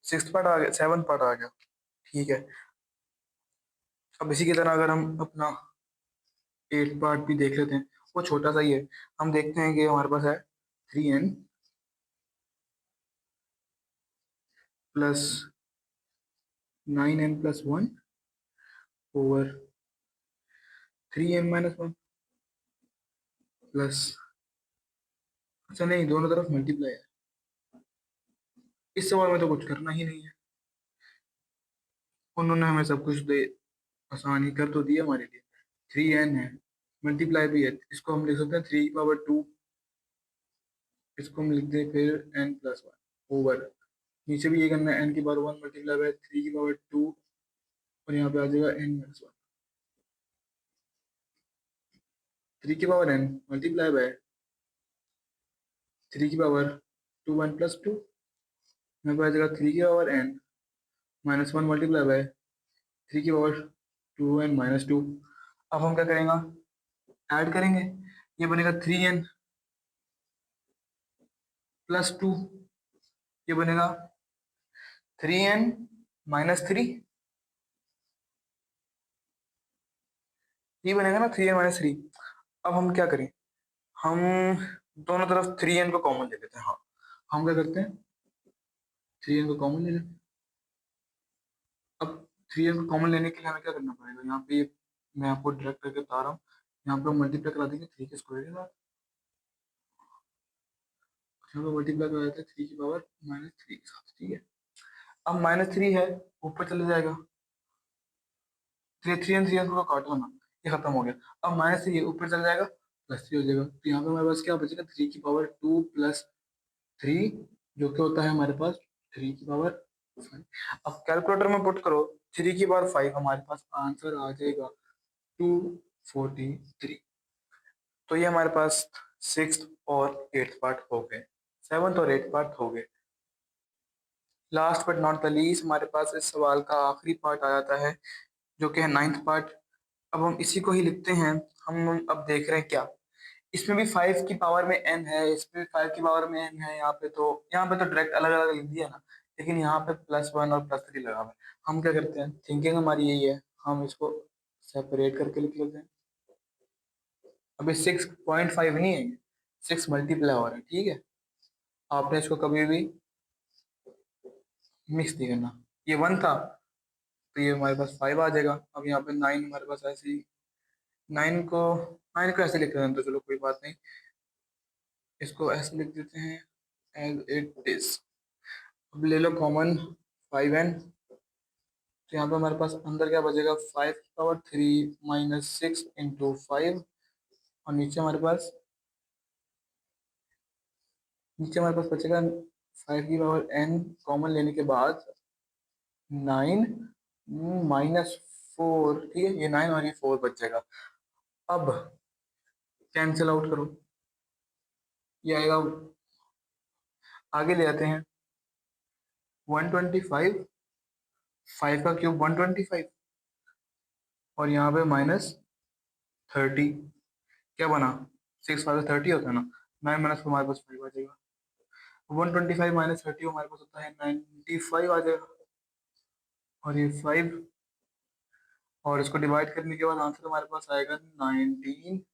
सिक्स पार्ट आ गया, सेवन पार्ट आ गया। ठीक है, अब इसी की तरह अगर हम अपना 8 पार्ट भी देख लेते हैं, वो छोटा सा ही है। हम देखते हैं कि हमारे पास है 3n + 9n + 1 over 3n - 1 plus, अच्छा नहीं, दोनों तरफ मल्टीप्लाई है। इस सवाल में तो कुछ करना ही नहीं है, उन्होंने हमें सब कुछ दे आसानी कर तो दिया हमारे लिए। 3n है, मल्टीप्लाई भी है, इसको हम लिख सकते हैं 3 की पावर 2, इसको हम लिख दें फिर n + 1 ओवर, नीचे भी ये करना है n की पावर 1 मल्टीप्लाई बाय 3 की पावर 2, और यहाँ पे आ जाएगा n - 1 3 की पावर n मल्टीप्लाई बाय 3 की पावर 2 1 + 2, यहाँ पे आ जाएगा 3 की पावर n - 1 मल्टीप्लाई बाय 3 की पावर 2n - 2। अब हम क्या करेंगे, ऐड करेंगे, ये बनेगा 3n + 2, ये बनेगा 3n - 3, ये बनेगा ना 3n - 3। अब हम क्या करें, हम दोनों तरफ 3n को कॉमन ले लेते हैं। हाँ, हम क्या करते हैं, 3n को कॉमन ले लेते हैं। अब 3n को कॉमन लेने के लिए हमें क्या करना पड़ेगा, यहाँ पे मैं आपको डायरेक्ट करके बता रहा हूँ, यहाँ पे मल्टीप्लाई करा देंगे 3 के स्क्वायर के साथ, यहाँ पे मल्टीप्लाई करा देते हैं 3 की पावर -3 के साथ। ठीक है, अब -3 है, ऊपर चले जाएगा, 3 को काटो ना, ये खत्म हो गया। अब -3 ऊपर चला जाएगा, +3 हो जाएगा, तो यहाँ पे हमारे पास क्या बचेगा, 3 की पावर 2 + 3, जो कि होता है हमारे पास 3 की पावर 5। अब कैलकुलेटर में पुट करो 3 की पावर 5, हमारे पास आंसर आ जाएगा 243। तो ये हमारे पास 6th और 8th पार्ट हो गए, 7th और 8th पार्ट हो गए। Last but not the least हमारे पास इस सवाल का आखिरी पार्ट आ जाता है, जो कि है 9th पार्ट। अब हम इसी को ही लिखते हैं। हम अब देख रहे हैं क्या, इसमें भी 5 की पावर में n है, इसमें भी 5 की पावर में n है, यहाँ पे तो डायरेक्ट अलग अलग लिख दिया ना, लेकिन यहाँ पे +1 और +3 लगा हुआ है। हम क्या करते हैं, थिंकिंग हमारी यही है, हम इसको सेपरेट करके लिख लेते हैं। अभी 6.5 नहीं है, 6 मल्टीप्लाई हो रहा है। ठीक है, आपने इसको कभी भी मिक्स नहीं करना, ये 1 था तो ये हमारे पास 5 आ जाएगा। अब यहाँ पे 9 हमारे पास ऐसे ही, 9 को 9 को ऐसे लिख देते हैं, तो चलो कोई बात नहीं, इसको ऐसे लिख देते हैं एज इट इज। अब ले लो कॉमन 5n, तो यहाँ पे हमारे पास अंदर क्या बचेगा, 5 की पावर 3 माइनस 6 इंटू 5, और नीचे हमारे पास बचेगा 5 की पावर n, कॉमन लेने के बाद 9 माइनस 4, ठीक है, ये 9 और ये 4 बच जाएगा। अब कैंसिल आउट करो, ये आएगा, आगे ले आते हैं 125, 5 का क्यूब 125, और यहाँ पे -30, क्या बना, 6 5 30 होता है ना, 9 - 4 हमारे पास 5 आ जाएगा। 125 माइनस 30 हमारे पास होता है 95 आ जाएगा, और ये 5, और इसको डिवाइड करने के बाद आंसर हमारे पास आएगा 19,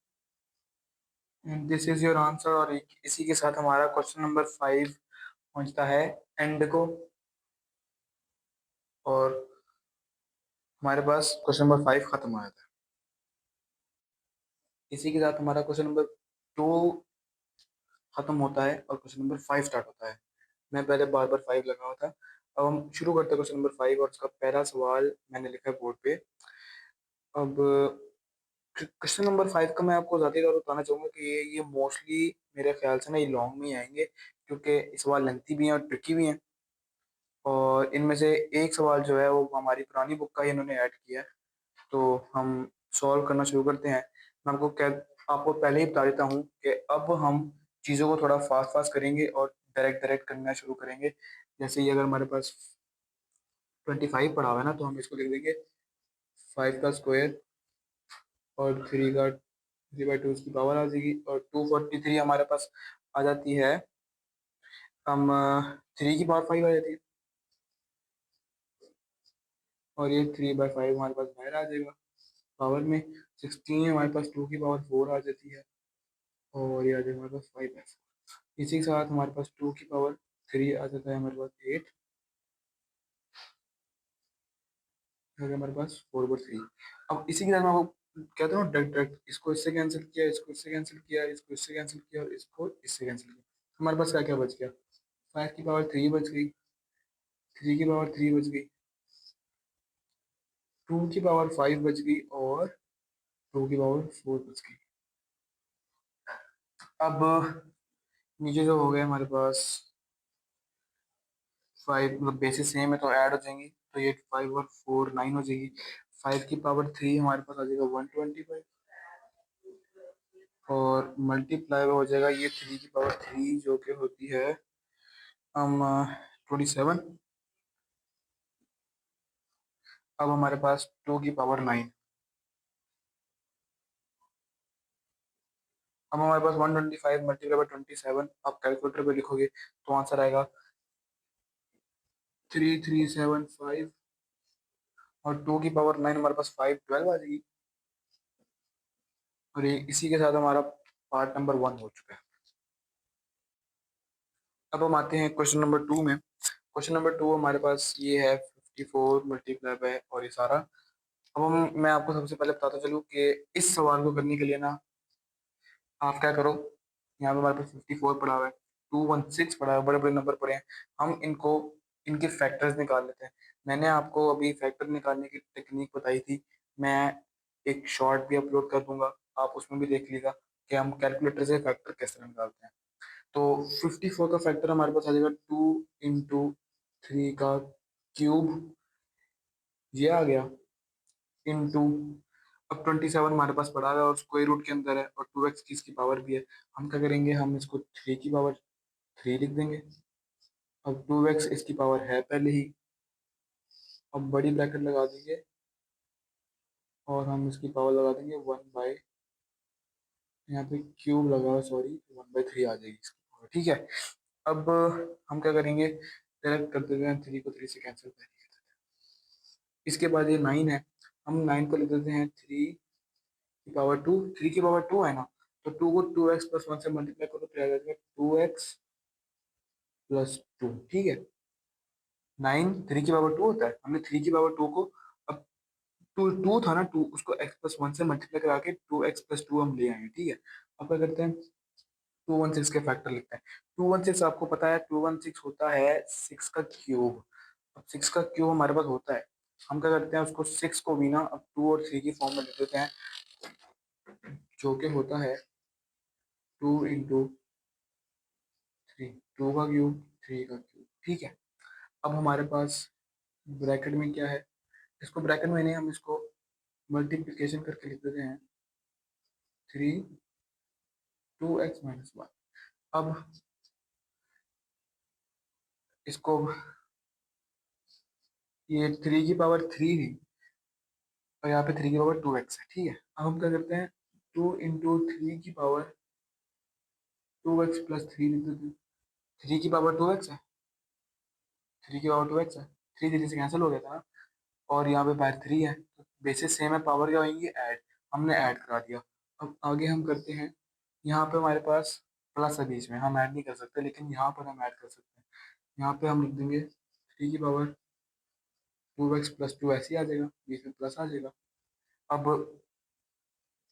and this is your answer. और इसी के साथ हमारा क्वेश्चन नंबर 5 पहुंचता है एंड को, और हमारे पास क्वेश्चन नंबर 5 खत्म हो जाता है। इसी के साथ हमारा क्वेश्चन नंबर 2 खत्म होता है और क्वेश्चन नंबर 5 स्टार्ट होता है। मैं पहले बार बार 5 लगा हुआ था। अब हम शुरू करते हैं क्वेश्चन नंबर 5, और उसका पहला सवाल मैंने लिखा है बोर्ड पे। अब क्वेश्चन नंबर 5 का मैं आपको ज़्यादा बताना चाहूँगा कि ये मोस्टली मेरे ख्याल से ना ये लॉन्ग में ही आएंगे, क्योंकि ये सवाल लेंथी भी हैं और ट्रिकी भी हैं। और इनमें से एक सवाल जो है वो हमारी पुरानी बुक का ही इन्होंने ऐड किया है, तो हम सॉल्व करना शुरू करते हैं। मैं आपको पहले ही बता देता हूँ कि अब हम चीज़ों को थोड़ा फास्ट फास्ट करेंगे और डायरेक्ट डायरेक्ट करना शुरू करेंगे। जैसे ये अगर हमारे पास 25 पड़ा हुआ है ना, तो हम इसको लिख देंगे 5 का स्क्वायर, और 3/2 इसकी पावर आ जाएगी, और 243 हमारे पास आ जाती है। हम 3 की पावर 5 आ जाती है, और ये 3/5 हमारे पास बाहर आ जाएगा पावर में। 16 हमारे पास 2 की पावर 4 आ जाती है, और ये आ जाएगा हमारे पास 5/4। इसी के साथ हमारे पास 2 की पावर 3 आ जाता है हमारे पास 8, हमारे पास 4/3। अब इसी के साथ मैं आपको कहता हूँ डायरेक्ट डायरेक्ट, इसको इससे कैंसिल किया, इसको इससे कैंसिल किया, इसको इससे कैंसिल किया, और इसको इससे कैंसिल किया, हमारे पास क्या क्या बच गया, 5 की पावर 3 बच गई, 3 की पावर 3 बच गई, 2 की पावर 5 बच गई, और 2 की पावर 4 बच गई। अब नीचे जो हो गया हमारे पास 5, मतलब बेसिस सेम है तो ऐड हो जाएंगी, तो ये 5 और 4 9 हो जाएगी। 5 की पावर 3 हमारे पास आ जाएगा 125, और मल्टीप्लाई हो जाएगा ये 3 की पावर 3 जो कि होती है हम 27। अब हमारे पास 2 की पावर 9, अब हमारे पास 125 मल्टीप्लाई बाई 27, आप कैलकुलेटर पे लिखोगे तो आंसर आएगा 3375, और 2 की पावर 9 हमारे पास 512 आ जाएगी। और ये इसी के साथ हमारा पार्ट नंबर 1 हो चुका है। अब हम आते हैं क्वेश्चन नंबर 2 में। क्वेश्चन नंबर 2 हमारे पास ये है 54 मल्टीप्लाई बाय, और ये सारा। अब मैं आपको सबसे पहले बताता चलूँ कि इस सवाल को करने के लिए ना आप क्या करो, यहाँ पे हमारे पास 54 पड़ा हुआ है, 216 पड़ा है, बड़े बड़े नंबर पड़े हैं, हम इनको इनके फैक्टर्स निकाल लेते हैं। मैंने आपको अभी फैक्टर निकालने की टेक्निक बताई थी, मैं एक शॉर्ट भी अपलोड कर दूंगा, आप उसमें भी देख लीजिएगा कि हम कैलकुलेटर से फैक्टर कैसे निकालते हैं। तो 54 का फैक्टर हमारे पास आ जाएगा 2 × 3 का क्यूब, ये आ गया, इंटू, अब 27 हमारे पास पड़ा हुआ है और स्क्वायर रूट के अंदर है, और 2x की इसकी पावर भी है। हम क्या करेंगे, हम इसको 3 की पावर 3 लिख देंगे। अब 2x इसकी पावर है पहले ही, अब बड़ी ब्रैकेट लगा देंगे, और हम इसकी पावर लगा देंगे 1/, यहाँ पे क्यूब लगा हुआ, सॉरी, 1/3 आ जाएगी इसकी पावर, ठीक है। अब हम क्या करेंगे, डायरेक्ट कर देते हैं, 3 को 3 से कैंसिल कर देंगे। इसके बाद ये 9 है, हम 9 को लिख देते हैं 3 की पावर 2, 3 की पावर 2 है ना, तो 2 को 2x+1 से मल्टीप्लाई करो तो आ जाएगा 2x+2, ठीक है। 9 3 की पावर 2 होता है, हमने 3 की पावर 2 को टू था ना, टू उसको x+1 से मल्टीप्लाई करा के 2x+2 हम ले आए, ठीक है। अब क्या करते हैं, 216 के फैक्टर लिखते हैं। 216 आपको पता है, 216 होता है 6 का क्यूब। अब 6 का क्यूब हमारे पास होता है, हम क्या करते हैं उसको 6 को भी ना अब 2 और 3 की फॉर्म में लिख देते हैं, जो कि होता है 2 × 3, 2 का क्यूब 3 का क्यूब, ठीक है। अब हमारे पास ब्रैकेट में क्या है, इसको ब्रैकेट में नहीं, हम इसको मल्टीप्लिकेशन करके लिख देते हैं 3 2x-1। अब इसको, ये 3 की पावर 3 थी और यहाँ पे 3 की पावर 2x है, ठीक है। अब हम क्या करते हैं, 2 × 3 की पावर 2x+3 लिख देते हैं। 3 की पावर 2x है, 3 की पावर 2x है, 3 3 से कैंसिल हो गया था ना, और यहाँ पे बाहर 3 है, तो बेसिस सेम है, पावर क्या होंगी ऐड, हमने ऐड करा दिया। अब आगे हम करते हैं, यहाँ पे हमारे पास प्लस है बीच में, हम ऐड नहीं कर सकते, लेकिन यहाँ पर हम ऐड कर सकते हैं। यहाँ पे हम लिख देंगे 3 की पावर 2x+2, ऐसे ही आ जाएगा, बीच में प्लस आ जाएगा। अब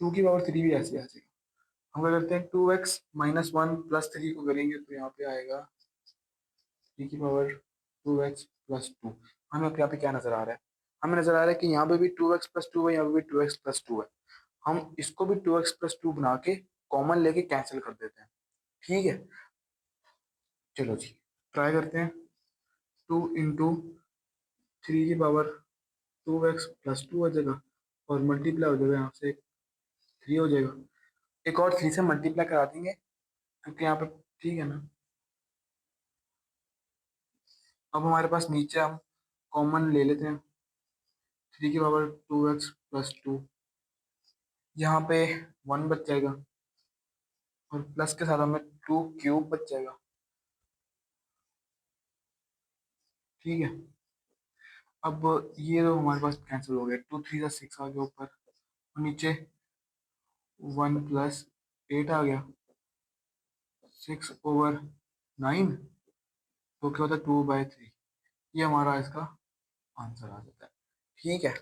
2 की पावर 3 भी ऐसे ही आ जाएगा। हम क्या करते हैं, 2x-1 + 3 को करेंगे तो यहाँ पे आएगा 3 की पावर 2x+2। हमें अब यहाँ पे क्या नजर आ रहा है, हमें नजर आ रहा है कि यहाँ पे भी 2x+2 है, यहाँ पे भी 2x+2 है। हम इसको भी 2x+2 बना के कॉमन लेके कैंसिल कर देते हैं, ठीक है। चलो जी, ट्राई करते हैं। 2 × 3 की पावर 2x+2 हो जाएगा, और मल्टीप्लाई हो जाएगा यहाँ से 3 हो जाएगा। एक और 3 से मल्टीप्लाई करा देंगे क्योंकि यहाँ पे, ठीक है ना। अब हमारे पास नीचे हम कॉमन ले लेते हैं, 3 की पावर 2x+2, यहाँ पे 1 बच जाएगा, और प्लस के साथ हमें 2³ बच जाएगा, ठीक है। अब ये तो हमारे पास कैंसिल हो गया, 2 3 6 आ गया ऊपर, और नीचे 1 + 8 आ गया, 6/9, तो क्या होता है 2/3। ये हमारा इसका आंसर आ जाता है, ठीक है।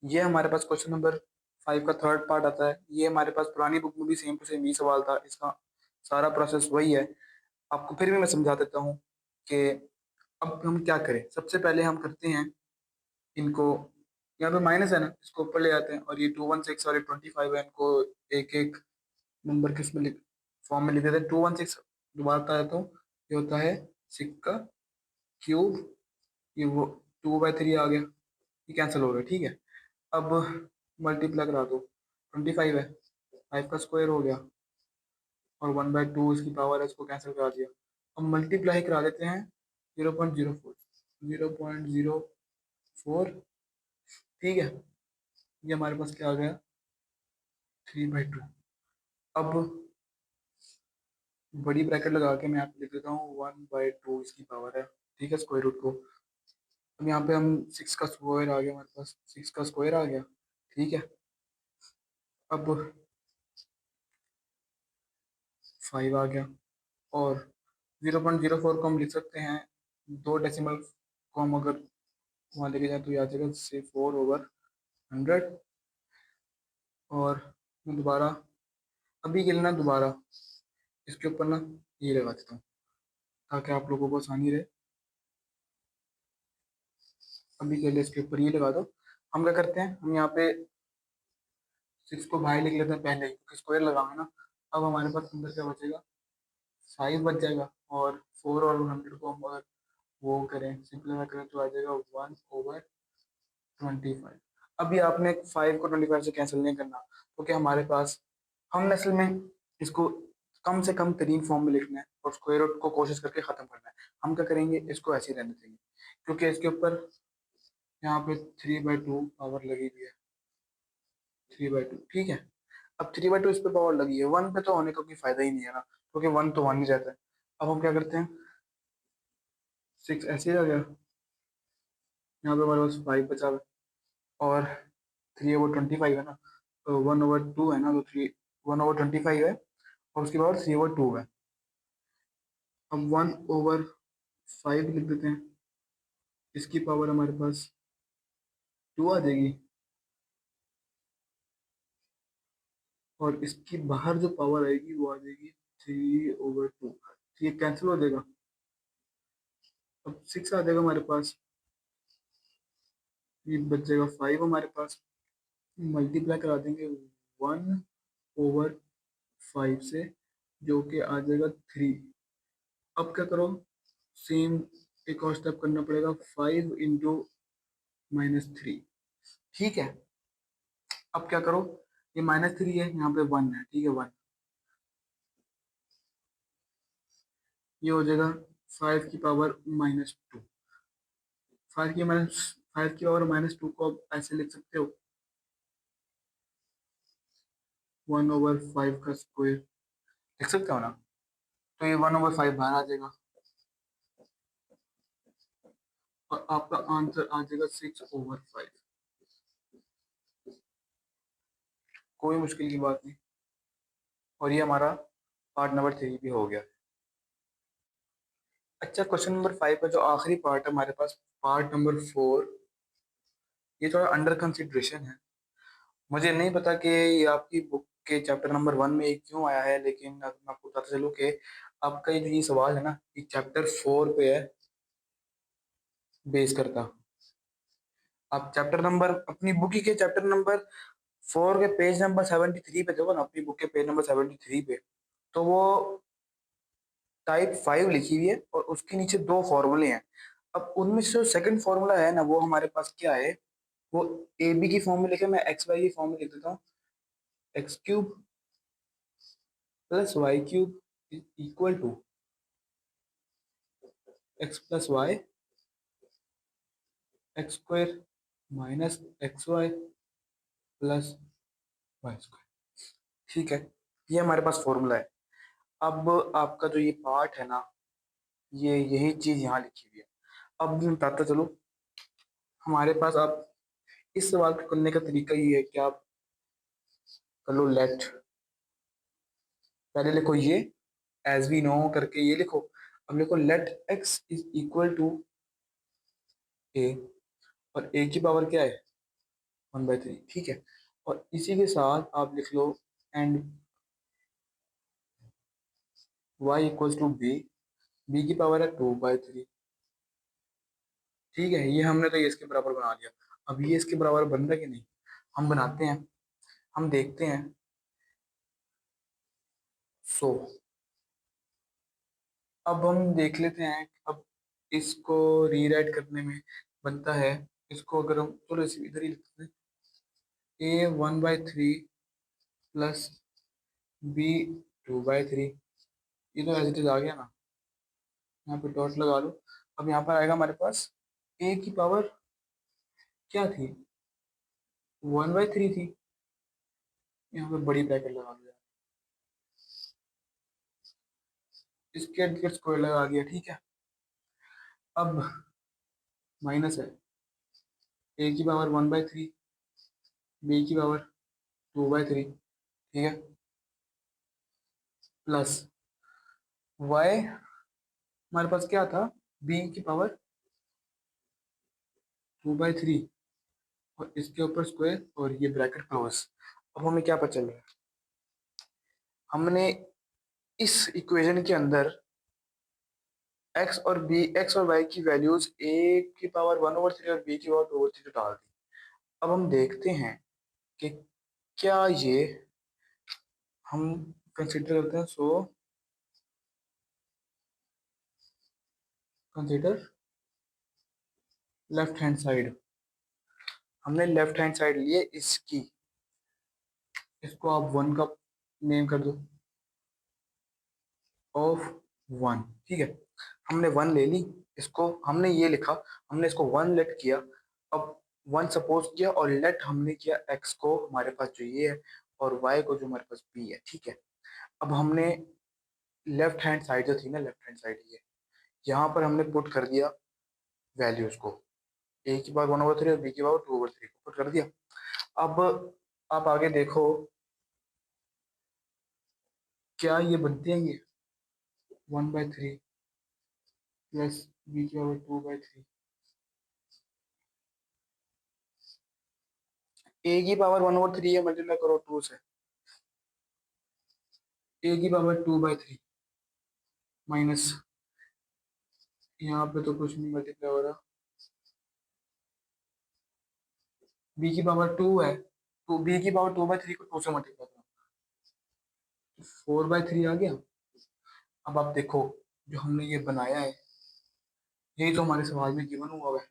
ये हमारे पास क्वेश्चन नंबर 5 का थर्ड पार्ट आता है। ये हमारे पास पुरानी बुक में भी सेम टू सेम यही सवाल था, इसका सारा प्रोसेस वही है। आपको फिर भी मैं समझा देता हूँ कि अब हम क्या करें। सबसे पहले हम करते हैं इनको, यहाँ पे माइनस है ना, इसको ऊपर ले आते हैं, और ये 216 और ये 25 है, इनको एक एक नंबर के इसमें फॉर्म में लिख देते हैं। 216 दोबारा आता है तो ये होता है 6 का क्यूब, ये वो 2/3 आ गया, ये कैंसिल हो गया, ठीक है। अब मल्टीप्लाई करा दो, 25 है, 5 का स्क्वायर हो गया, और 1/2 इसकी पावर है, इसको कैंसिल करा दिया। अब मल्टीप्लाई करा देते हैं 0.04, 0.04, ठीक है। ये हमारे पास क्या आ गया, 3/2। अब बड़ी ब्रैकेट लगा के मैं यहाँ पे लिख देता हूँ 1/2 इसकी पावर है, ठीक है, स्क्वायर रूट को। अब यहाँ पे हम 6 का स्क्वायर आ गया, हमारे पास 6 का स्क्वायर आ गया, ठीक है। अब 5 आ गया, और 0.04 को हम लिख सकते हैं, दो डेसिमल को हम अगर वहाँ लेके जाए तो ये आ जाएगा से 4/100। और मैं दोबारा अभी के लिए ना दोबारा इसके ऊपर ना ये लगा देता हूँ ताकि आप लोगों को आसानी रहे। अभी के लिए इसके ऊपर ये लगा दो। हम क्या करते हैं, हम यहाँ पे 6 को बाहर लिख लेते हैं पहले ही, क्योंकि स्क्वायर लगाएंगे ना। अब हमारे पास अंदर क्या बचेगा, 5 बच जाएगा, और 4 और 100 को हम अगर वो करें, सिंपलीफाई करें तो आ जाएगा 1/25। अभी आपने 5 को 25 से कैंसिल नहीं करना, क्योंकि हमारे पास, हमने असल में इसको कम से कम तरीन फॉर्म में लिखना है और स्क्वायर रूट को कोशिश करके खत्म करना है। हम क्या करेंगे, इसको ऐसे ही रहने देंगे, क्योंकि इसके ऊपर यहाँ पे 3/2 पावर लगी हुई है, 3/2, ठीक है। अब 3/2 इस पे पावर लगी है, 1 पे तो होने का कोई फायदा ही नहीं है ना, क्योंकि 1 तो 1 ही रहता है। अब हम क्या करते हैं, 6 ऐसे ही आ गया, यहाँ पे हमारे पास 5 बचा हुआ है, और 3/25 है ना, तो 1/2 है ना, तो 1/25 है, और उसके बाद 3/2 है। अब 1/5 लिख देते हैं, इसकी पावर हमारे पास 2 आ जाएगी, और इसकी बाहर जो पावर आएगी वो आ जाएगी 3/2। तो ये कैंसिल हो जाएगा। अब 6 आ जाएगा हमारे पास, ये बच जाएगा 5 हमारे पास। मल्टीप्लाई करा देंगे 1/5 से, जो कि आ जाएगा 3। अब क्या करो, सेम एक और स्टेप करना पड़ेगा, 5 × -3। ठीक है, अब क्या करो, ये -3 है, यहाँ पे 1 है, ठीक है, 1। ये हो जाएगा 5 की पावर -2। 5 की पावर -2 को आप ऐसे लिख सकते हो, 1/5 का स्क्वायर लिख सकते हो ना। तो ये 1/5 बाहर आ जाएगा, और आपका आंसर आ जाएगा 6/5। कोई मुश्किल की बात नहीं। और ये हमारा पार्ट नंबर 3 भी हो गया। अच्छा, क्वेश्चन नंबर 5 का जो आखिरी पार्ट है हमारे पास, पार्ट नंबर 4, ये थोड़ा अंडर कंसिडरेशन है। मुझे नहीं पता कि ये आपकी बुक के चैप्टर नंबर 1 में ये क्यों आया है, लेकिन मैं आपको बताता चलूँ कि आपका ये जो ये सवाल है ना, ये चैप्टर 4 पे है बेस करता। आप चैप्टर नंबर अपनी बुक के चैप्टर नंबर 4 के पेज नंबर 73 पे देखो ना, अपनी बुक के पेज नंबर 73 पे, तो वो टाइप 5 लिखी हुई है, और उसके नीचे 2 फॉर्मूले हैं। अब उनमें से जो सेकंड फॉर्मूला है ना, वो हमारे पास क्या है, वो ए बी की फॉर्म में लिखे, मैं एक्स वाई की फॉर्म में लिख देता हूँ। x³ + y³ = x + y x² - xy + y²। ठीक है, ये हमारे पास फॉर्मूला है। अब आपका जो ये पार्ट है ना, ये यही चीज यहाँ लिखी हुई है। अब मैं बताता चलो, हमारे पास अब इस सवाल को करने का तरीका ये है कि आप कर लो लेट, पहले लिखो ये एज वी नो करके ये लिखो। अब लिखो लेट x = a, और a की पावर क्या है, 1/3, ठीक है। और इसी के साथ आप लिख लो एंड y = b, b की पावर है 2/3, ठीक है। ये हमने तो ये इसके बराबर बना लिया। अब ये इसके बराबर बन रहा है कि नहीं, हम बनाते हैं, हम देखते हैं। सो अब हम देख लेते हैं, अब इसको रीराइट करने में बनता है, इसको अगर हम चलो इधर ही लिखते हैं, a 1/3 + b 2/3। ये तो एज इट इज आ गया ना, यहाँ पे डॉट लगा लो। अब यहाँ पर आएगा हमारे पास a की पावर क्या थी, 1/3 थी, यहाँ पे बड़ी ब्रैकेट लगा लो यार, इसके इर्द गिर्द स्क्वायर लगा दिया, ठीक है। अब माइनस है, a की पावर 1/3, b की पावर 2/3, ठीक है, प्लस y हमारे पास क्या था, b की पावर 2/3, और इसके ऊपर स्क्वायर, और ये ब्रैकेट क्लोज। अब हमें क्या पता चल रहा है, हमने इस इक्वेशन के अंदर एक्स और वाई की वैल्यूज a की पावर 1/3 और b की पावर 2/3 डाल दी। अब हम देखते हैं कि क्या ये हम कंसिडर करते हैं। So consider left hand side, हमने लेफ्ट हैंड साइड लिए इसकी, इसको आप 1 का नेम कर दो, ऑफ 1, ठीक है। हमने 1 ले ली, इसको हमने ये लिखा, हमने इसको 1 लेट किया। अब 1 सपोज किया, और लेट हमने किया x को, हमारे पास जो ये है, और y को जो हमारे पास b है, ठीक है। अब हमने लेफ्ट हैंड साइड जो थी ना, लेफ्ट हैंड साइड ये, यहाँ पर हमने पुट कर दिया वैल्यूज को, a की पावर 1/3 और b की पावर 2/3 को पुट कर दिया। अब आप आगे देखो, क्या ये बनते हैं, ये 1/3 प्लस b की पावर 2/3, ए की पावर 1/3 है, मल्टीप्लाई करो 2 से। ए की पावर 2/3 माइनस, यहाँ पे तो कुछ नहीं मल्टीप्लाई हो रहा। बी की पावर 2 है, तो बी की पावर 2/3 को 2 से मल्टीप्लाई करो, 4/3 आ गया। अब आप देखो, जो हमने ये बनाया है, यही तो हमारे सवाल में गिवन हुआ है।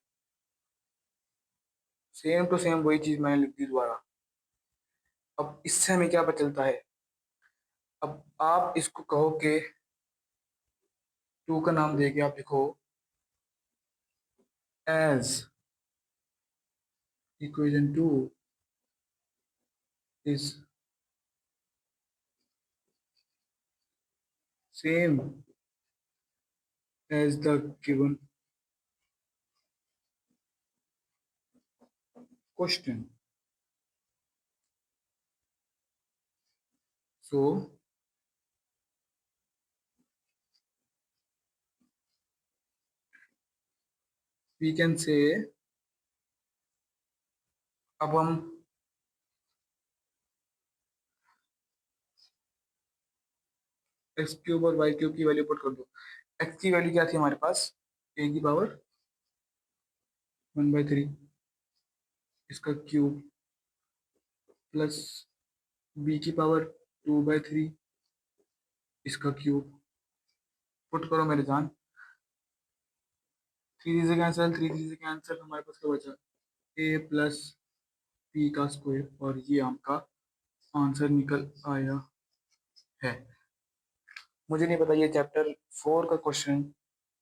सेम टू सेम वही चीज मैंने लिख दी दोबारा। अब इससे हमें क्या पता चलता है? अब आप इसको कहो कि 2 का नाम दे के आप लिखो as equation 2 is same as the given question. So we can say, अब हम एक्स क्यूब और वाई क्यूब की वैल्यू पुट कर दो। एक्स की वैल्यू क्या थी हमारे पास? ए की पावर 1/3 इसका क्यूब, प्लस बी की पावर 2/3 इसका क्यूब। पुट करो मेरे जान, 3 से कैंसिल, 3 से कैंसिल, हमारे पास क्या बचा? ए प्लस बी का स्क्वायर, और ये आपका आंसर निकल आया है। मुझे नहीं पता, ये चैप्टर 4 का क्वेश्चन,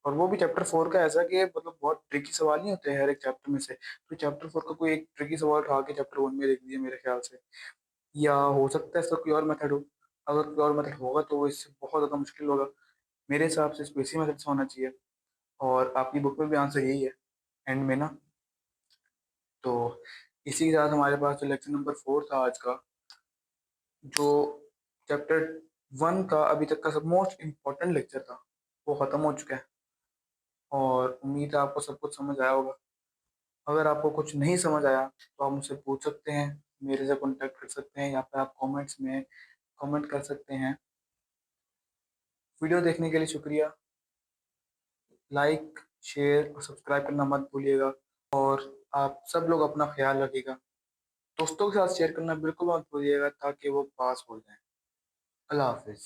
और वो भी चैप्टर 4 का ऐसा कि मतलब बहुत ट्रिकी सवाल नहीं होते हैं हर एक चैप्टर में से, तो चैप्टर 4 का कोई एक ट्रिकी सवाल उठा के चैप्टर 1 में लिख दिया मेरे ख्याल से। या हो सकता है इसका कोई और मेथड हो। अगर कोई और मेथड होगा तो वो इससे बहुत ज़्यादा मुश्किल होगा। मेरे हिसाब से इसको इसी मेथड से होना चाहिए, और आपकी बुक में भी आंसर यही है एंड में ना। तो इसी के साथ हमारे पास जो लेक्चर नंबर 4 था आज का, जो चैप्टर 1 का अभी तक का सब मोस्ट इम्पोर्टेंट लेक्चर था, वो ख़त्म हो चुका है। और उम्मीद है आपको सब कुछ समझ आया होगा। अगर आपको कुछ नहीं समझ आया तो आप मुझसे पूछ सकते हैं, मेरे से कॉन्टेक्ट कर सकते हैं, या फिर आप कमेंट्स में कमेंट कर सकते हैं। वीडियो देखने के लिए शुक्रिया। लाइक, शेयर और सब्सक्राइब करना मत भूलिएगा। और आप सब लोग अपना ख्याल रखिएगा। दोस्तों के साथ शेयर करना बिल्कुल मत भूलिएगा, ताकि वो पास हो जाएं। अल्लाह हाफिज़।